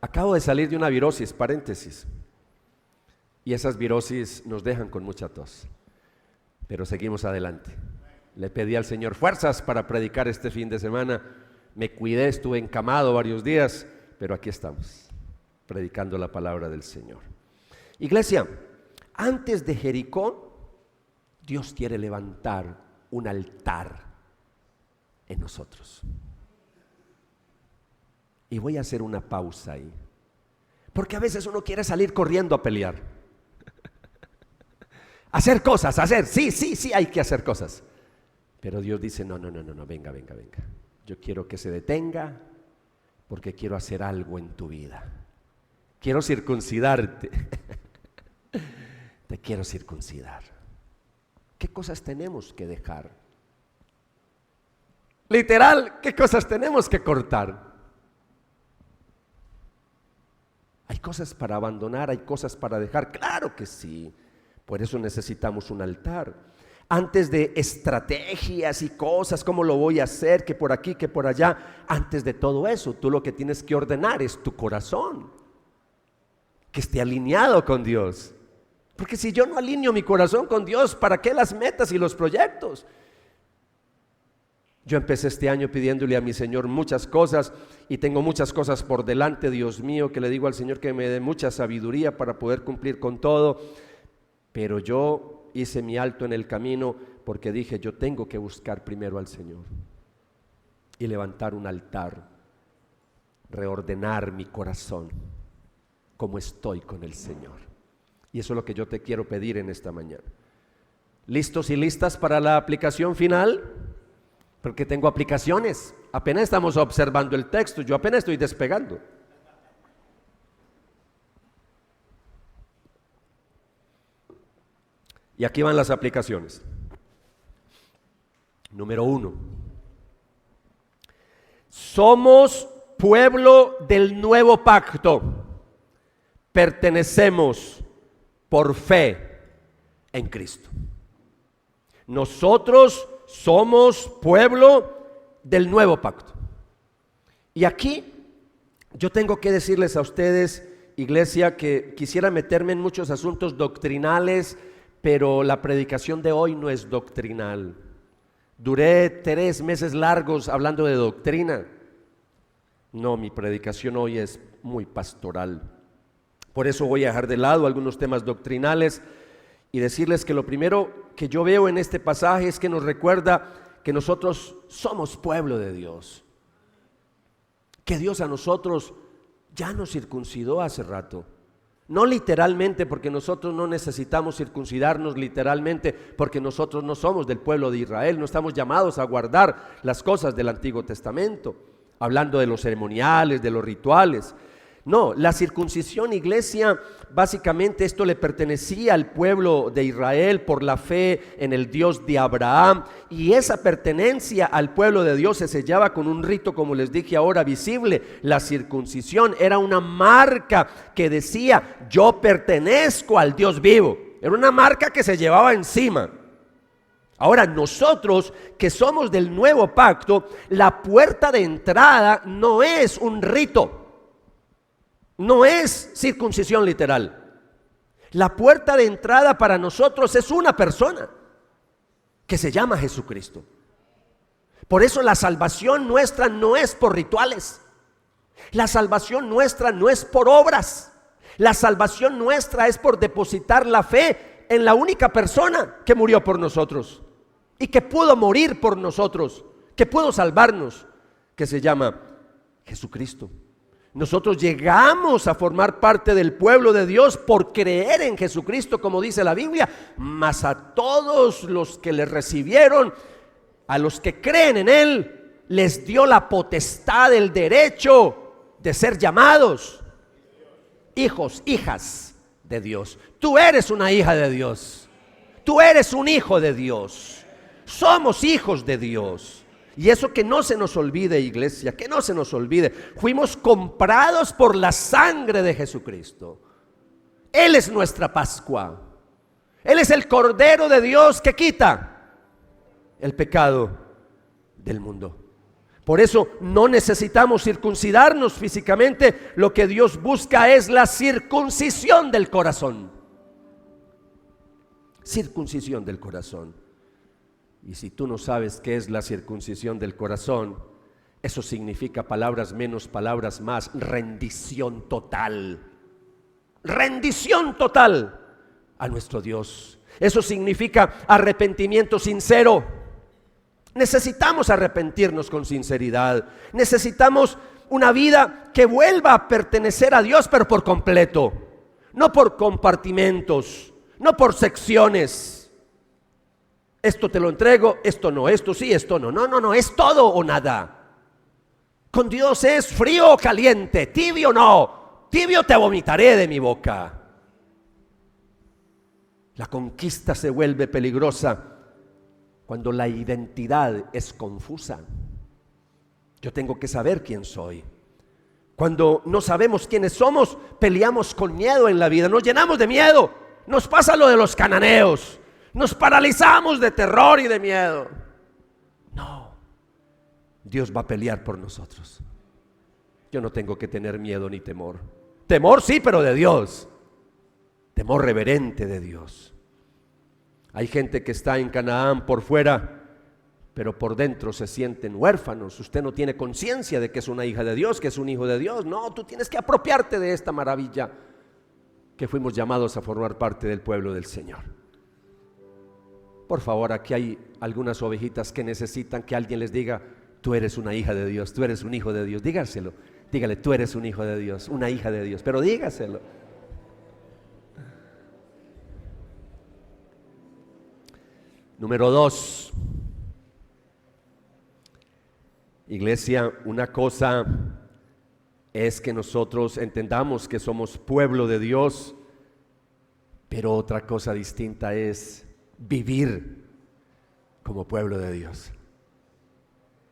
Acabo de salir de una virosis, paréntesis, y esas virosis nos dejan con mucha tos, pero seguimos adelante. Le pedí al Señor fuerzas para predicar este fin de semana, me cuidé, estuve encamado varios días, pero aquí estamos, predicando la palabra del Señor. Iglesia, antes de Jericó, Dios quiere levantar un altar en nosotros. Y voy a hacer una pausa ahí, porque a veces uno quiere salir corriendo a pelear, hacer cosas, sí, hay que hacer cosas. Pero Dios dice, no, venga. Yo quiero que se detenga porque quiero hacer algo en tu vida. Quiero circuncidarte. Te quiero circuncidar. ¿Qué cosas tenemos que dejar? Literal, ¿qué cosas tenemos que cortar? Hay cosas para abandonar, hay cosas para dejar. Claro que sí. Por eso necesitamos un altar. Antes de estrategias y cosas, cómo lo voy a hacer, que por aquí, que por allá, antes de todo eso, tú lo que tienes que ordenar es tu corazón, que esté alineado con Dios. Porque si yo no alineo mi corazón con Dios, ¿para qué las metas y los proyectos? Yo empecé este año pidiéndole a mi Señor muchas cosas y tengo muchas cosas por delante, Dios mío, que le digo al Señor que me dé mucha sabiduría para poder cumplir con todo, pero yo hice mi alto en el camino porque dije, yo tengo que buscar primero al Señor y levantar un altar, reordenar mi corazón como estoy con el Señor. Y eso es lo que yo te quiero pedir en esta mañana. ¿Listos y listas para la aplicación final? Porque tengo aplicaciones, apenas estamos observando el texto, yo apenas estoy despegando. Y aquí van las aplicaciones. Número 1. Somos pueblo del nuevo pacto. Pertenecemos por fe en Cristo. Nosotros somos pueblo del nuevo pacto. Y aquí yo tengo que decirles a ustedes, iglesia, que quisiera meterme en muchos asuntos doctrinales, pero la predicación de hoy no es doctrinal. Duré 3 meses largos hablando de doctrina. No, mi predicación hoy es muy pastoral. Por eso voy a dejar de lado algunos temas doctrinales y decirles que lo primero que yo veo en este pasaje es que nos recuerda que nosotros somos pueblo de Dios. Que Dios a nosotros ya nos circuncidó hace rato. No literalmente, porque nosotros no necesitamos circuncidarnos literalmente, porque nosotros no somos del pueblo de Israel, no estamos llamados a guardar las cosas del Antiguo Testamento, hablando de los ceremoniales, de los rituales. No, la circuncisión, iglesia, básicamente esto le pertenecía al pueblo de Israel por la fe en el Dios de Abraham, y esa pertenencia al pueblo de Dios se sellaba con un rito, como les dije ahora, visible. La circuncisión era una marca que decía: yo pertenezco al Dios vivo. Era una marca que se llevaba encima. Ahora, nosotros que somos del nuevo pacto, la puerta de entrada no es un rito, no es circuncisión literal. La puerta de entrada para nosotros es una persona que se llama Jesucristo. Por eso la salvación nuestra no es por rituales. La salvación nuestra no es por obras. La salvación nuestra es por depositar la fe en la única persona que murió por nosotros y que pudo morir por nosotros, que pudo salvarnos, que se llama Jesucristo. Nosotros llegamos a formar parte del pueblo de Dios por creer en Jesucristo, como dice la Biblia. Mas a todos los que le recibieron, a los que creen en Él, les dio la potestad, el derecho de ser llamados hijos, hijas de Dios. Tú eres una hija de Dios. Tú eres un hijo de Dios. Somos hijos de Dios. Y eso que no se nos olvide, iglesia, que no se nos olvide. Fuimos comprados por la sangre de Jesucristo. Él es nuestra Pascua. Él es el Cordero de Dios que quita el pecado del mundo. Por eso no necesitamos circuncidarnos físicamente. Lo que Dios busca es la circuncisión del corazón. Circuncisión del corazón. Y si tú no sabes qué es la circuncisión del corazón, eso significa, palabras menos, palabras más, rendición total. Rendición total a nuestro Dios. Eso significa arrepentimiento sincero. Necesitamos arrepentirnos con sinceridad. Necesitamos una vida que vuelva a pertenecer a Dios, pero por completo. No por compartimentos, no por secciones. Esto te lo entrego, esto no, esto sí, esto no. No, es todo o nada. Con Dios es frío o caliente, tibio no. Tibio te vomitaré de mi boca. La conquista se vuelve peligrosa cuando la identidad es confusa. Yo tengo que saber quién soy. Cuando no sabemos quiénes somos, peleamos con miedo en la vida, nos llenamos de miedo. Nos pasa lo de los cananeos. Nos paralizamos de terror y de miedo. No, Dios va a pelear por nosotros. Yo no tengo que tener miedo ni temor. Temor sí, pero de Dios. Temor reverente de Dios. Hay gente que está en Canaán por fuera, pero por dentro se sienten huérfanos. Usted no tiene conciencia de que es una hija de Dios, que es un hijo de Dios. No, tú tienes que apropiarte de esta maravilla que fuimos llamados a formar parte del pueblo del Señor. Por favor, aquí hay algunas ovejitas que necesitan que alguien les diga: tú eres una hija de Dios, tú eres un hijo de Dios. Dígaselo, dígale: tú eres un hijo de Dios, una hija de Dios, pero dígaselo. Número 2. Iglesia, una cosa es que nosotros entendamos que somos pueblo de Dios, pero otra cosa distinta es vivir como pueblo de Dios.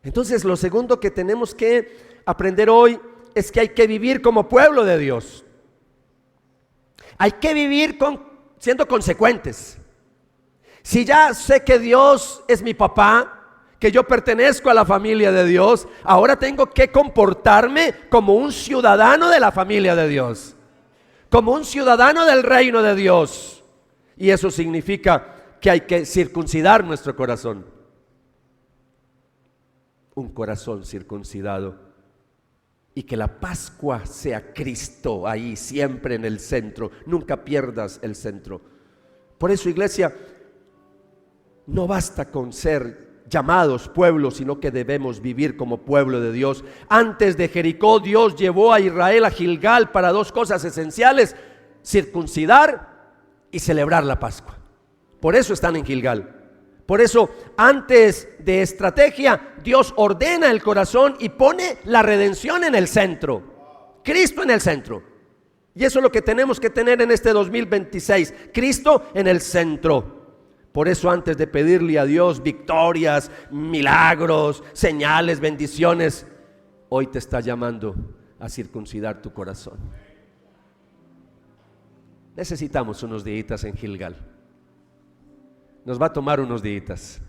Entonces, lo segundo que tenemos que aprender hoy es que hay que vivir como pueblo de Dios. Hay que vivir siendo consecuentes. Si ya sé que Dios es mi papá, que yo pertenezco a la familia de Dios, ahora tengo que comportarme como un ciudadano de la familia de Dios, como un ciudadano del reino de Dios. Y eso significa que hay que circuncidar nuestro corazón. Un corazón circuncidado. Y que la Pascua sea Cristo ahí, siempre en el centro. Nunca pierdas el centro. Por eso, iglesia, no basta con ser llamados pueblos, sino que debemos vivir como pueblo de Dios. Antes de Jericó, Dios llevó a Israel a Gilgal para dos cosas esenciales: circuncidar y celebrar la Pascua. Por eso están en Gilgal. Por eso, antes de estrategia, Dios ordena el corazón y pone la redención en el centro. Cristo en el centro. Y eso es lo que tenemos que tener en este 2026. Cristo en el centro. Por eso, antes de pedirle a Dios victorias, milagros, señales, bendiciones, hoy te está llamando a circuncidar tu corazón. Necesitamos unos días en Gilgal. Nos va a tomar unos días,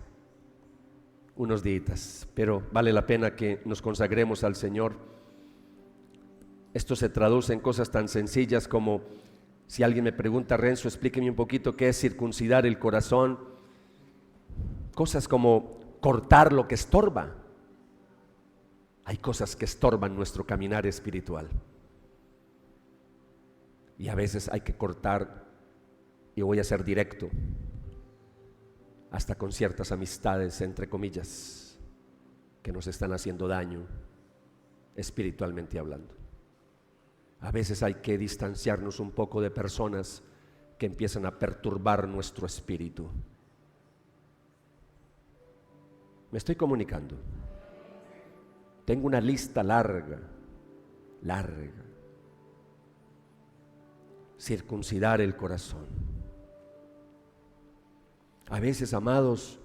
pero vale la pena que nos consagremos al Señor. Esto se traduce en cosas tan sencillas como, si alguien me pregunta: Renzo, explíqueme un poquito qué es circuncidar el corazón. Cosas como cortar lo que estorba. Hay cosas que estorban nuestro caminar espiritual. Y a veces hay que cortar, y voy a ser directo, hasta con ciertas amistades, entre comillas, que nos están haciendo daño, espiritualmente hablando. A veces hay que distanciarnos un poco de personas que empiezan a perturbar nuestro espíritu. ¿Me estoy comunicando? Tengo una lista larga. Circuncidar el corazón. A veces, amados,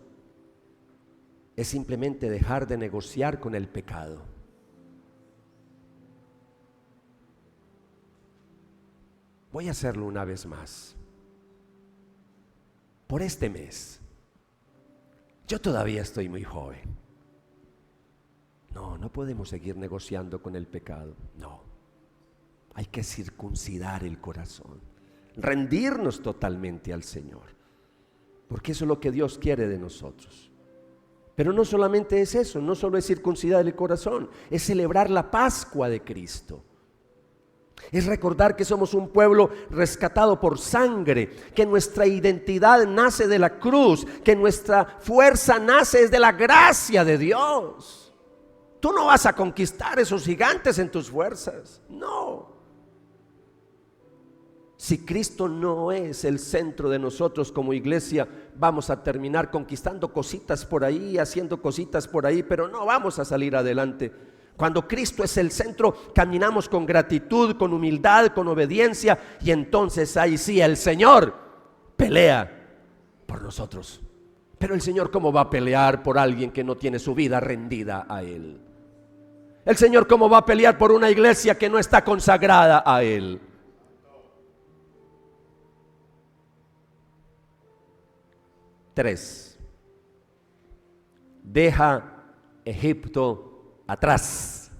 es simplemente dejar de negociar con el pecado. Voy a hacerlo una vez más. Por este mes. Yo todavía estoy muy joven. No podemos seguir negociando con el pecado. No. Hay que circuncidar el corazón. Rendirnos totalmente al Señor. Porque eso es lo que Dios quiere de nosotros. Pero no solamente es eso, no solo es circuncidar el corazón, es celebrar la Pascua de Cristo. Es recordar que somos un pueblo rescatado por sangre, que nuestra identidad nace de la cruz, que nuestra fuerza nace desde la gracia de Dios. Tú no vas a conquistar esos gigantes en tus fuerzas, no. Si Cristo no es el centro de nosotros como iglesia, vamos a terminar conquistando cositas por ahí, haciendo cositas por ahí, pero no vamos a salir adelante. Cuando Cristo es el centro, caminamos con gratitud, con humildad, con obediencia, y entonces ahí sí el Señor pelea por nosotros. Pero el Señor, ¿cómo va a pelear por alguien que no tiene su vida rendida a Él? El Señor, ¿cómo va a pelear por una iglesia que no está consagrada a Él? Tres, deja Egipto atrás.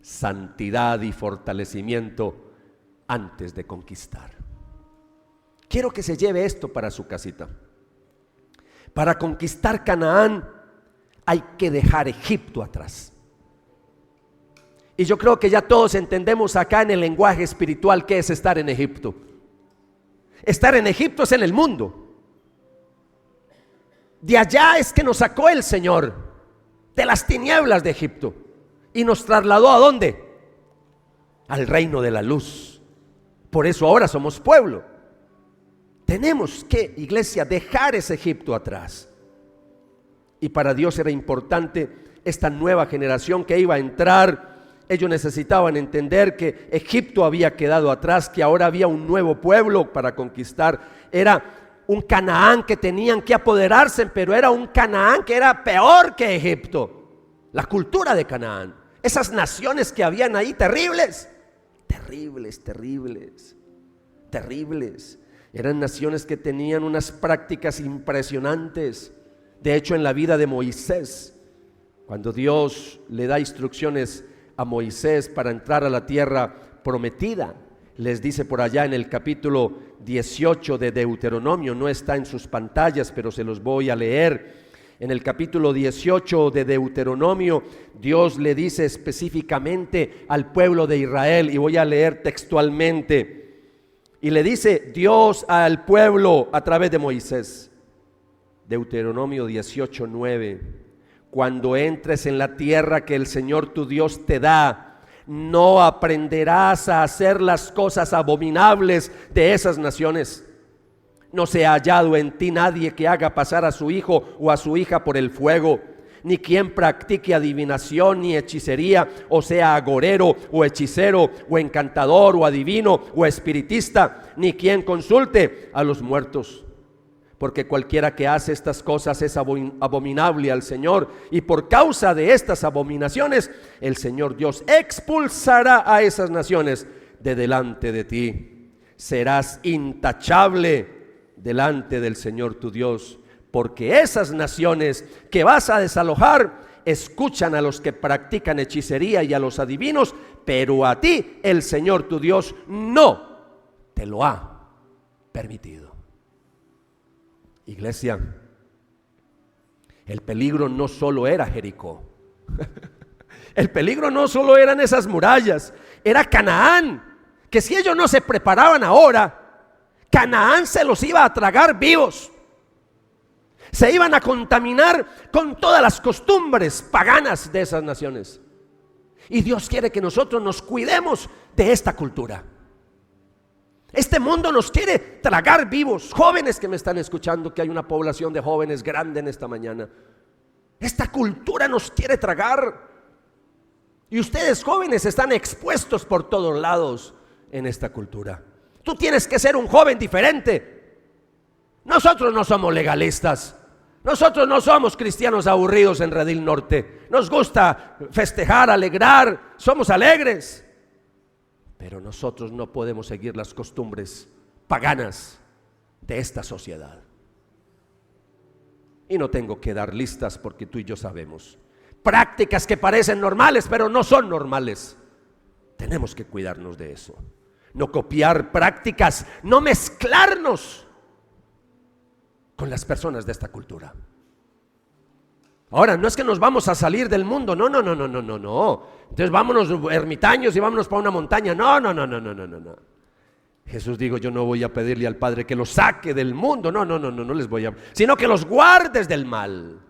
Santidad y fortalecimiento antes de conquistar. Quiero que se lleve esto para su casita. Para conquistar Canaán hay que dejar Egipto atrás. Y yo creo que ya todos entendemos acá en el lenguaje espiritual qué es estar en Egipto. Estar en Egipto es en el mundo. De allá es que nos sacó el Señor, de las tinieblas de Egipto, y nos trasladó ¿a dónde? Al reino de la luz. Por eso ahora somos pueblo. Tenemos que, iglesia, dejar ese Egipto atrás. Y para Dios era importante esta nueva generación que iba a entrar. Ellos necesitaban entender que Egipto había quedado atrás, que ahora había un nuevo pueblo para conquistar. Era un Canaán que tenían que apoderarse, pero era un Canaán que era peor que Egipto. La cultura de Canaán, esas naciones que habían ahí, terribles. Eran naciones que tenían unas prácticas impresionantes. De hecho, en la vida de Moisés, cuando Dios le da instrucciones a Moisés para entrar a la tierra prometida, les dice por allá en el capítulo 18 de Deuteronomio, no está en sus pantallas, pero se los voy a leer. En el capítulo 18 de Deuteronomio, Dios le dice específicamente al pueblo de Israel, y voy a leer textualmente, y le dice Dios al pueblo a través de Moisés. Deuteronomio 18:9: cuando entres en la tierra que el Señor tu Dios te da, No aprenderás a hacer las cosas abominables de esas naciones. No se ha hallado en ti nadie que haga pasar a su hijo o a su hija por el fuego, ni quien practique adivinación ni hechicería, o sea agorero o hechicero o encantador o adivino o espiritista, ni quien consulte a los muertos. Porque cualquiera que hace estas cosas es abominable al Señor, y por causa de estas abominaciones el Señor Dios expulsará a esas naciones de delante de ti. Serás intachable delante del Señor tu Dios, porque esas naciones que vas a desalojar escuchan a los que practican hechicería y a los adivinos, pero a ti el Señor tu Dios no te lo ha permitido. Iglesia, el peligro no solo era Jericó. El peligro no solo eran esas murallas, era Canaán, que si ellos no se preparaban ahora, Canaán se los iba a tragar vivos. Se iban a contaminar con todas las costumbres paganas de esas naciones. Y Dios quiere que nosotros nos cuidemos de esta cultura. Este mundo nos quiere tragar vivos. Jóvenes que me están escuchando, que hay una población de jóvenes grande en esta mañana. Esta cultura nos quiere tragar. Y ustedes jóvenes están expuestos por todos lados en esta cultura. Tú tienes que ser un joven diferente. Nosotros no somos legalistas. Nosotros no somos cristianos aburridos en Redil Norte. Nos gusta festejar, alegrar, somos alegres. Pero nosotros no podemos seguir las costumbres paganas de esta sociedad. Y no tengo que dar listas porque tú y yo sabemos. Prácticas que parecen normales, pero no son normales. Tenemos que cuidarnos de eso. No copiar prácticas, no mezclarnos con las personas de esta cultura. Ahora, no es que nos vamos a salir del mundo, no. Entonces vámonos ermitaños y vámonos para una montaña, no. Jesús dijo, yo no voy a pedirle al Padre que los saque del mundo, no les voy a, sino que los guardes del mal.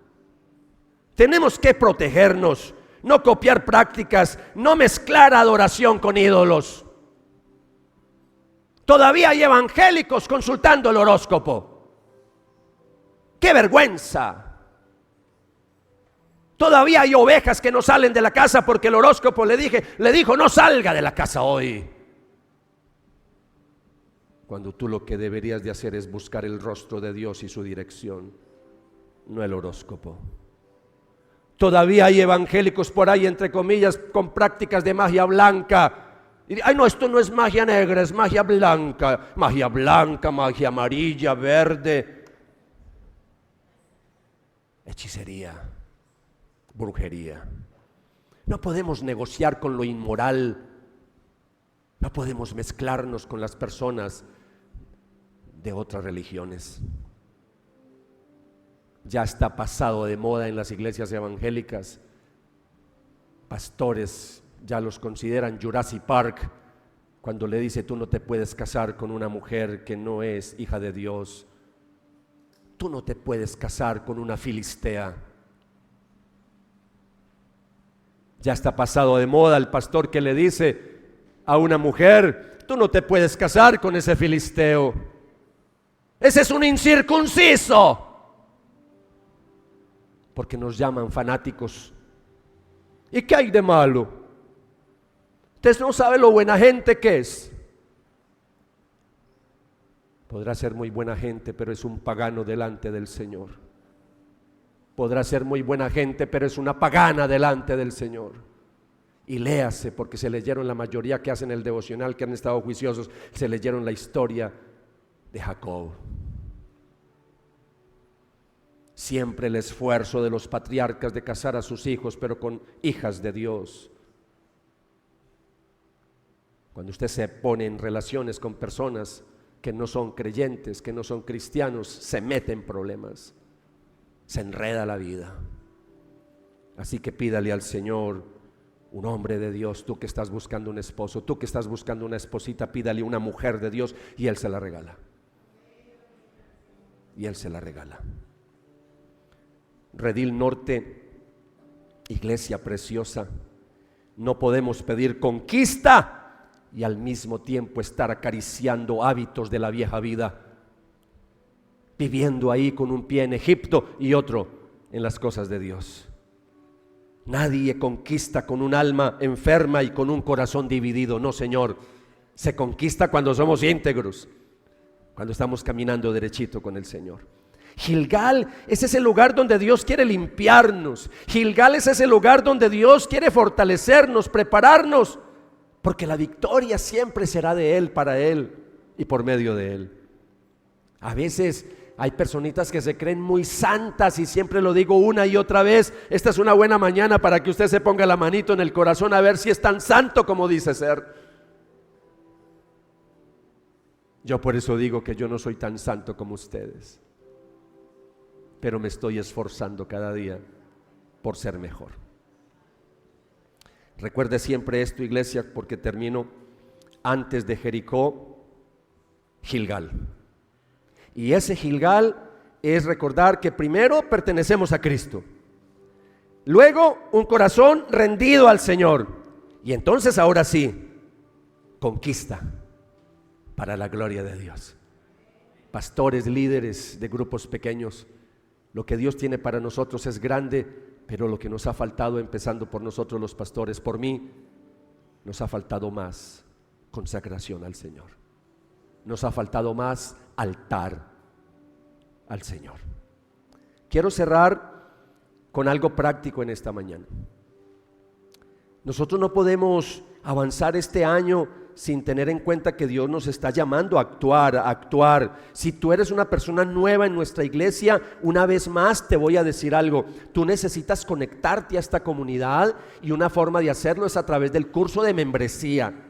Tenemos que protegernos, no copiar prácticas, no mezclar adoración con ídolos. Todavía hay evangélicos consultando el horóscopo. ¡Qué vergüenza! Todavía hay ovejas que no salen de la casa porque el horóscopo le dijo no salga de la casa hoy. Cuando tú lo que deberías de hacer es buscar el rostro de Dios y su dirección, no el horóscopo. Todavía hay evangélicos por ahí, entre comillas, con prácticas de magia blanca. Y, ay no, esto no es magia negra, es magia blanca, magia amarilla, verde. Hechicería, brujería. No podemos negociar con lo inmoral. No podemos mezclarnos con las personas de otras religiones. Ya está pasado de moda en las iglesias evangélicas. Pastores ya los consideran Jurassic Park cuando le dice: tú no te puedes casar con una mujer que no es hija de Dios. Tú no te puedes casar con una filistea. Ya está pasado de moda el pastor que le dice a una mujer: tú no te puedes casar con ese filisteo. Ese es un incircunciso. Porque nos llaman fanáticos. ¿Y qué hay de malo? Usted no sabe lo buena gente que es. Podrá ser muy buena gente, pero es un pagano delante del Señor. Podrá ser muy buena gente, pero es una pagana delante del Señor. Y léase, porque se leyeron la mayoría que hacen el devocional, que han estado juiciosos, se leyeron la historia de Jacob. Siempre el esfuerzo de los patriarcas de casar a sus hijos, pero con hijas de Dios. Cuando usted se pone en relaciones con personas que no son creyentes, que no son cristianos, se mete en problemas, se enreda la vida. Así que pídale al Señor un hombre de Dios. Tú que estás buscando un esposo, tú que estás buscando una esposita, pídale una mujer de Dios y Él se la regala. Y Él se la regala. Redil Norte, iglesia preciosa, No podemos pedir conquista y al mismo tiempo estar acariciando hábitos de la vieja vida, viviendo ahí con un pie en Egipto y otro en las cosas de Dios. Nadie conquista con un alma enferma y con un corazón dividido. No, Señor. Se conquista cuando somos íntegros, cuando estamos caminando derechito con el Señor. Gilgal es ese lugar donde Dios quiere limpiarnos. Gilgal es ese lugar donde Dios quiere fortalecernos, prepararnos, porque la victoria siempre será de Él, para Él y por medio de Él. A veces hay personitas que se creen muy santas, y siempre lo digo una y otra vez. Esta es una buena mañana para que usted se ponga la manito en el corazón a ver si es tan santo como dice ser. Yo por eso digo que yo no soy tan santo como ustedes, pero me estoy esforzando cada día por ser mejor. Recuerde siempre esto, iglesia, porque termino. Antes de Jericó, Gilgal. Y ese Gilgal es recordar que primero pertenecemos a Cristo, luego un corazón rendido al Señor, y entonces ahora sí, conquista para la gloria de Dios. Pastores, líderes de grupos pequeños, lo que Dios tiene para nosotros es grande, pero lo que nos ha faltado, empezando por nosotros los pastores, por mí, nos ha faltado más consagración al Señor. Nos ha faltado más altar al Señor. Quiero cerrar con algo práctico en esta mañana. Nosotros no podemos avanzar este año sin tener en cuenta que Dios nos está llamando a actuar. Si tú eres una persona nueva en nuestra iglesia, una vez más te voy a decir algo. Tú necesitas conectarte a esta comunidad, y una forma de hacerlo es a través del curso de membresía.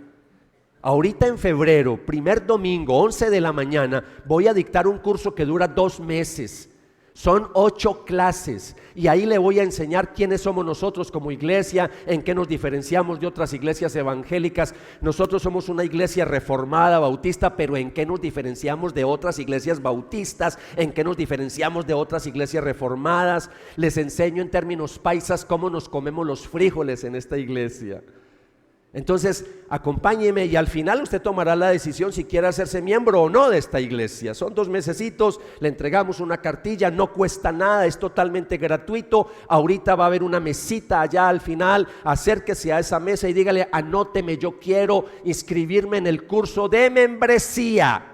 Ahorita en febrero, primer domingo, 11 de la mañana, voy a dictar un curso que dura 2 meses. Son 8 clases, y ahí le voy a enseñar quiénes somos nosotros como iglesia, en qué nos diferenciamos de otras iglesias evangélicas. Nosotros somos una iglesia reformada, bautista, pero en qué nos diferenciamos de otras iglesias bautistas, en qué nos diferenciamos de otras iglesias reformadas. Les enseño en términos paisas cómo nos comemos los frijoles en esta iglesia. Entonces, acompáñeme, y al final usted tomará la decisión si quiere hacerse miembro o no de esta iglesia. Son 2 mesecitos, le entregamos una cartilla, no cuesta nada, es totalmente gratuito. Ahorita va a haber una mesita allá al final, acérquese a esa mesa y dígale: anóteme, yo quiero inscribirme en el curso de membresía.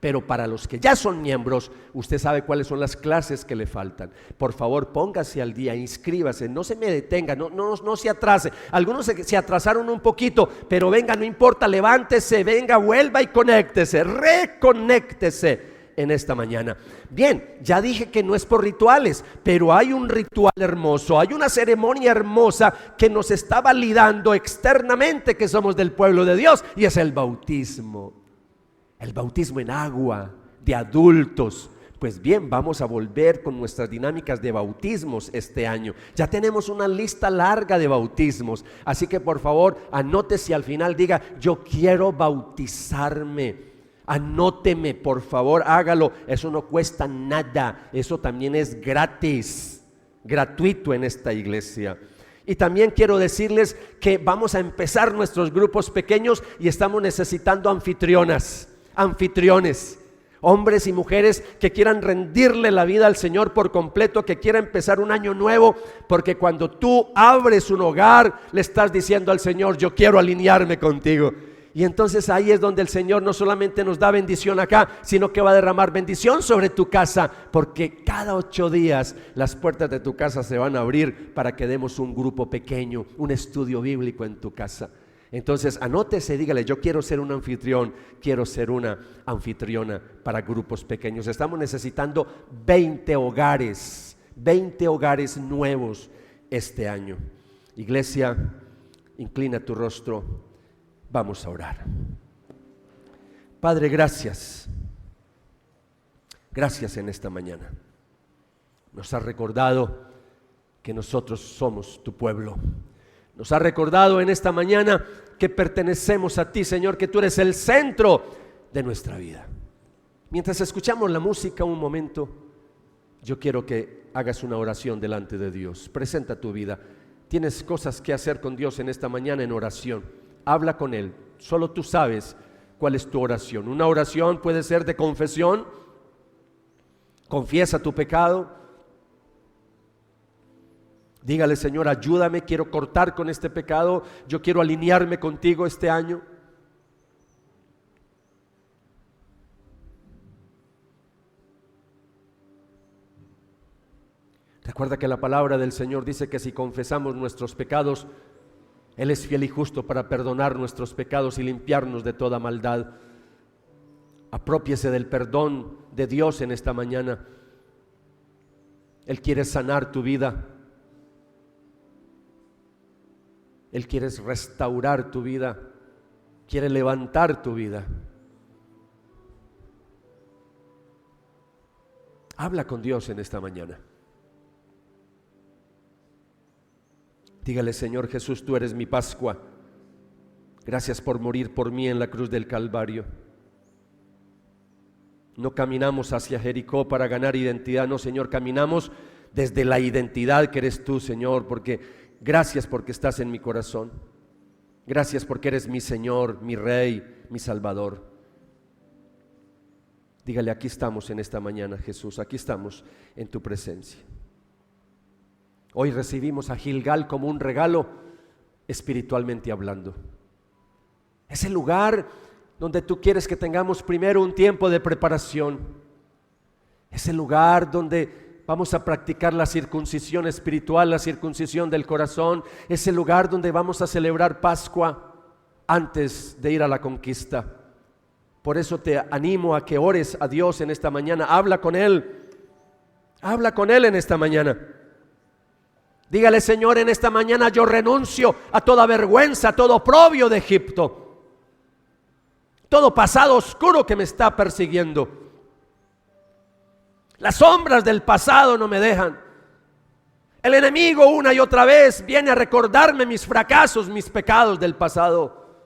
Pero para los que ya son miembros, usted sabe cuáles son las clases que le faltan. Por favor, póngase al día, inscríbase, no se me detenga, no se atrase. Algunos se atrasaron un poquito, pero venga, no importa, levántese, venga, vuelva y conéctese, reconéctese en esta mañana. Bien, ya dije que no es por rituales, pero hay un ritual hermoso, hay una ceremonia hermosa que nos está validando externamente que somos del pueblo de Dios, y es el bautismo. El bautismo en agua de adultos. Pues bien, vamos a volver con nuestras dinámicas de bautismos este año. Ya tenemos una lista larga de bautismos, así que por favor anótese, al final diga: yo quiero bautizarme. Anóteme, por favor, hágalo. Eso no cuesta nada, eso también es gratis, gratuito en esta iglesia. Y también quiero decirles que vamos a empezar nuestros grupos pequeños y estamos necesitando anfitriones, hombres y mujeres que quieran rendirle la vida al Señor por completo, que quieran empezar un año nuevo, porque cuando tú abres un hogar, le estás diciendo al Señor: yo quiero alinearme contigo. Y entonces ahí es donde el Señor no solamente nos da bendición acá, sino que va a derramar bendición sobre tu casa, porque cada 8 días las puertas de tu casa se van a abrir para que demos un grupo pequeño, un estudio bíblico en tu casa. Entonces anótese, dígale: yo quiero ser un anfitrión, quiero ser una anfitriona para grupos pequeños. Estamos necesitando 20 hogares nuevos este año. Iglesia, inclina tu rostro, vamos a orar. Padre, gracias en esta mañana. Nos has recordado que nosotros somos tu pueblo. Nos ha recordado en esta mañana que pertenecemos a ti, Señor, que tú eres el centro de nuestra vida. Mientras escuchamos la música un momento, yo quiero que hagas una oración delante de Dios. Presenta tu vida. tienes cosas que hacer con Dios en esta mañana en oración. Habla con Él. Solo tú sabes cuál es tu oración. Una oración puede ser de confesión. Confiesa tu pecado. Dígale: Señor, ayúdame, quiero cortar con este pecado. Yo quiero alinearme contigo este año. Recuerda que la palabra del Señor dice que si confesamos nuestros pecados, Él es fiel y justo para perdonar nuestros pecados y limpiarnos de toda maldad. Aprópiese del perdón de Dios en esta mañana. Él quiere sanar tu vida. Él quiere restaurar tu vida. Quiere levantar tu vida. Habla con Dios en esta mañana. Dígale: Señor Jesús, tú eres mi Pascua. Gracias por morir por mí en la cruz del Calvario. No caminamos hacia Jericó para ganar identidad, no, Señor, caminamos desde la identidad que eres tú, Señor, gracias porque estás en mi corazón. Gracias porque eres mi Señor, mi Rey, mi Salvador. Dígale: aquí estamos en esta mañana, Jesús, aquí estamos en tu presencia. Hoy recibimos a Gilgal como un regalo, espiritualmente hablando. Es el lugar donde tú quieres que tengamos primero un tiempo de preparación. Es el lugar donde vamos a practicar la circuncisión espiritual, la circuncisión del corazón. Es el lugar donde vamos a celebrar Pascua antes de ir a la conquista. Por eso te animo a que ores a Dios en esta mañana. Habla con Él. Habla con Él en esta mañana. Dígale: Señor, en esta mañana yo renuncio a toda vergüenza, a todo oprobio de Egipto, todo pasado oscuro que me está persiguiendo. Las sombras del pasado no me dejan. El enemigo una y otra vez viene a recordarme mis fracasos, mis pecados del pasado.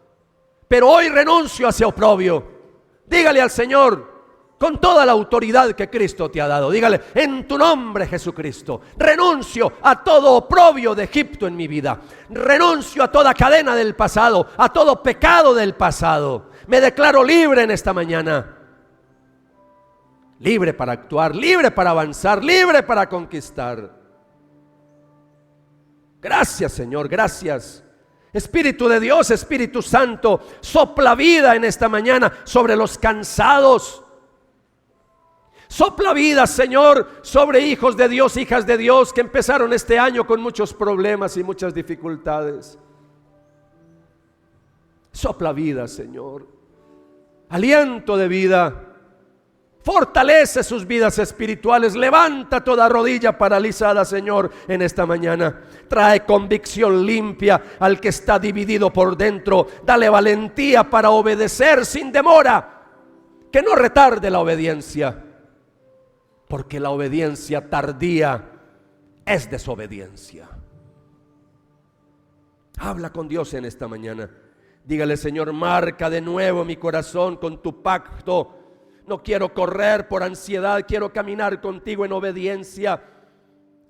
Pero hoy renuncio a ese oprobio. Dígale al Señor, con toda la autoridad que Cristo te ha dado, dígale: en tu nombre, Jesucristo, renuncio a todo oprobio de Egipto en mi vida. Renuncio a toda cadena del pasado, a todo pecado del pasado. Me declaro libre en esta mañana. Libre para actuar, libre para avanzar, libre para conquistar. Gracias, Señor, gracias. Espíritu de Dios, Espíritu Santo, sopla vida en esta mañana sobre los cansados. Sopla vida, Señor, sobre hijos de Dios, hijas de Dios que empezaron este año con muchos problemas y muchas dificultades. Sopla vida, Señor. Aliento de vida. Fortalece sus vidas espirituales. Levanta toda rodilla paralizada, Señor, en esta mañana. Trae convicción limpia al que está dividido por dentro. Dale valentía para obedecer sin demora. Que no retarde la obediencia. Porque la obediencia tardía es desobediencia. Habla con Dios en esta mañana. Dígale: Señor, marca de nuevo mi corazón con tu pacto. No quiero correr por ansiedad, quiero caminar contigo en obediencia.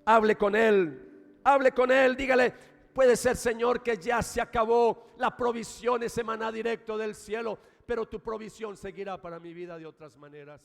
Hable con Él, dígale: puede ser, Señor, que ya se acabó la provisión, ese maná directo del cielo, pero tu provisión seguirá para mi vida de otras maneras.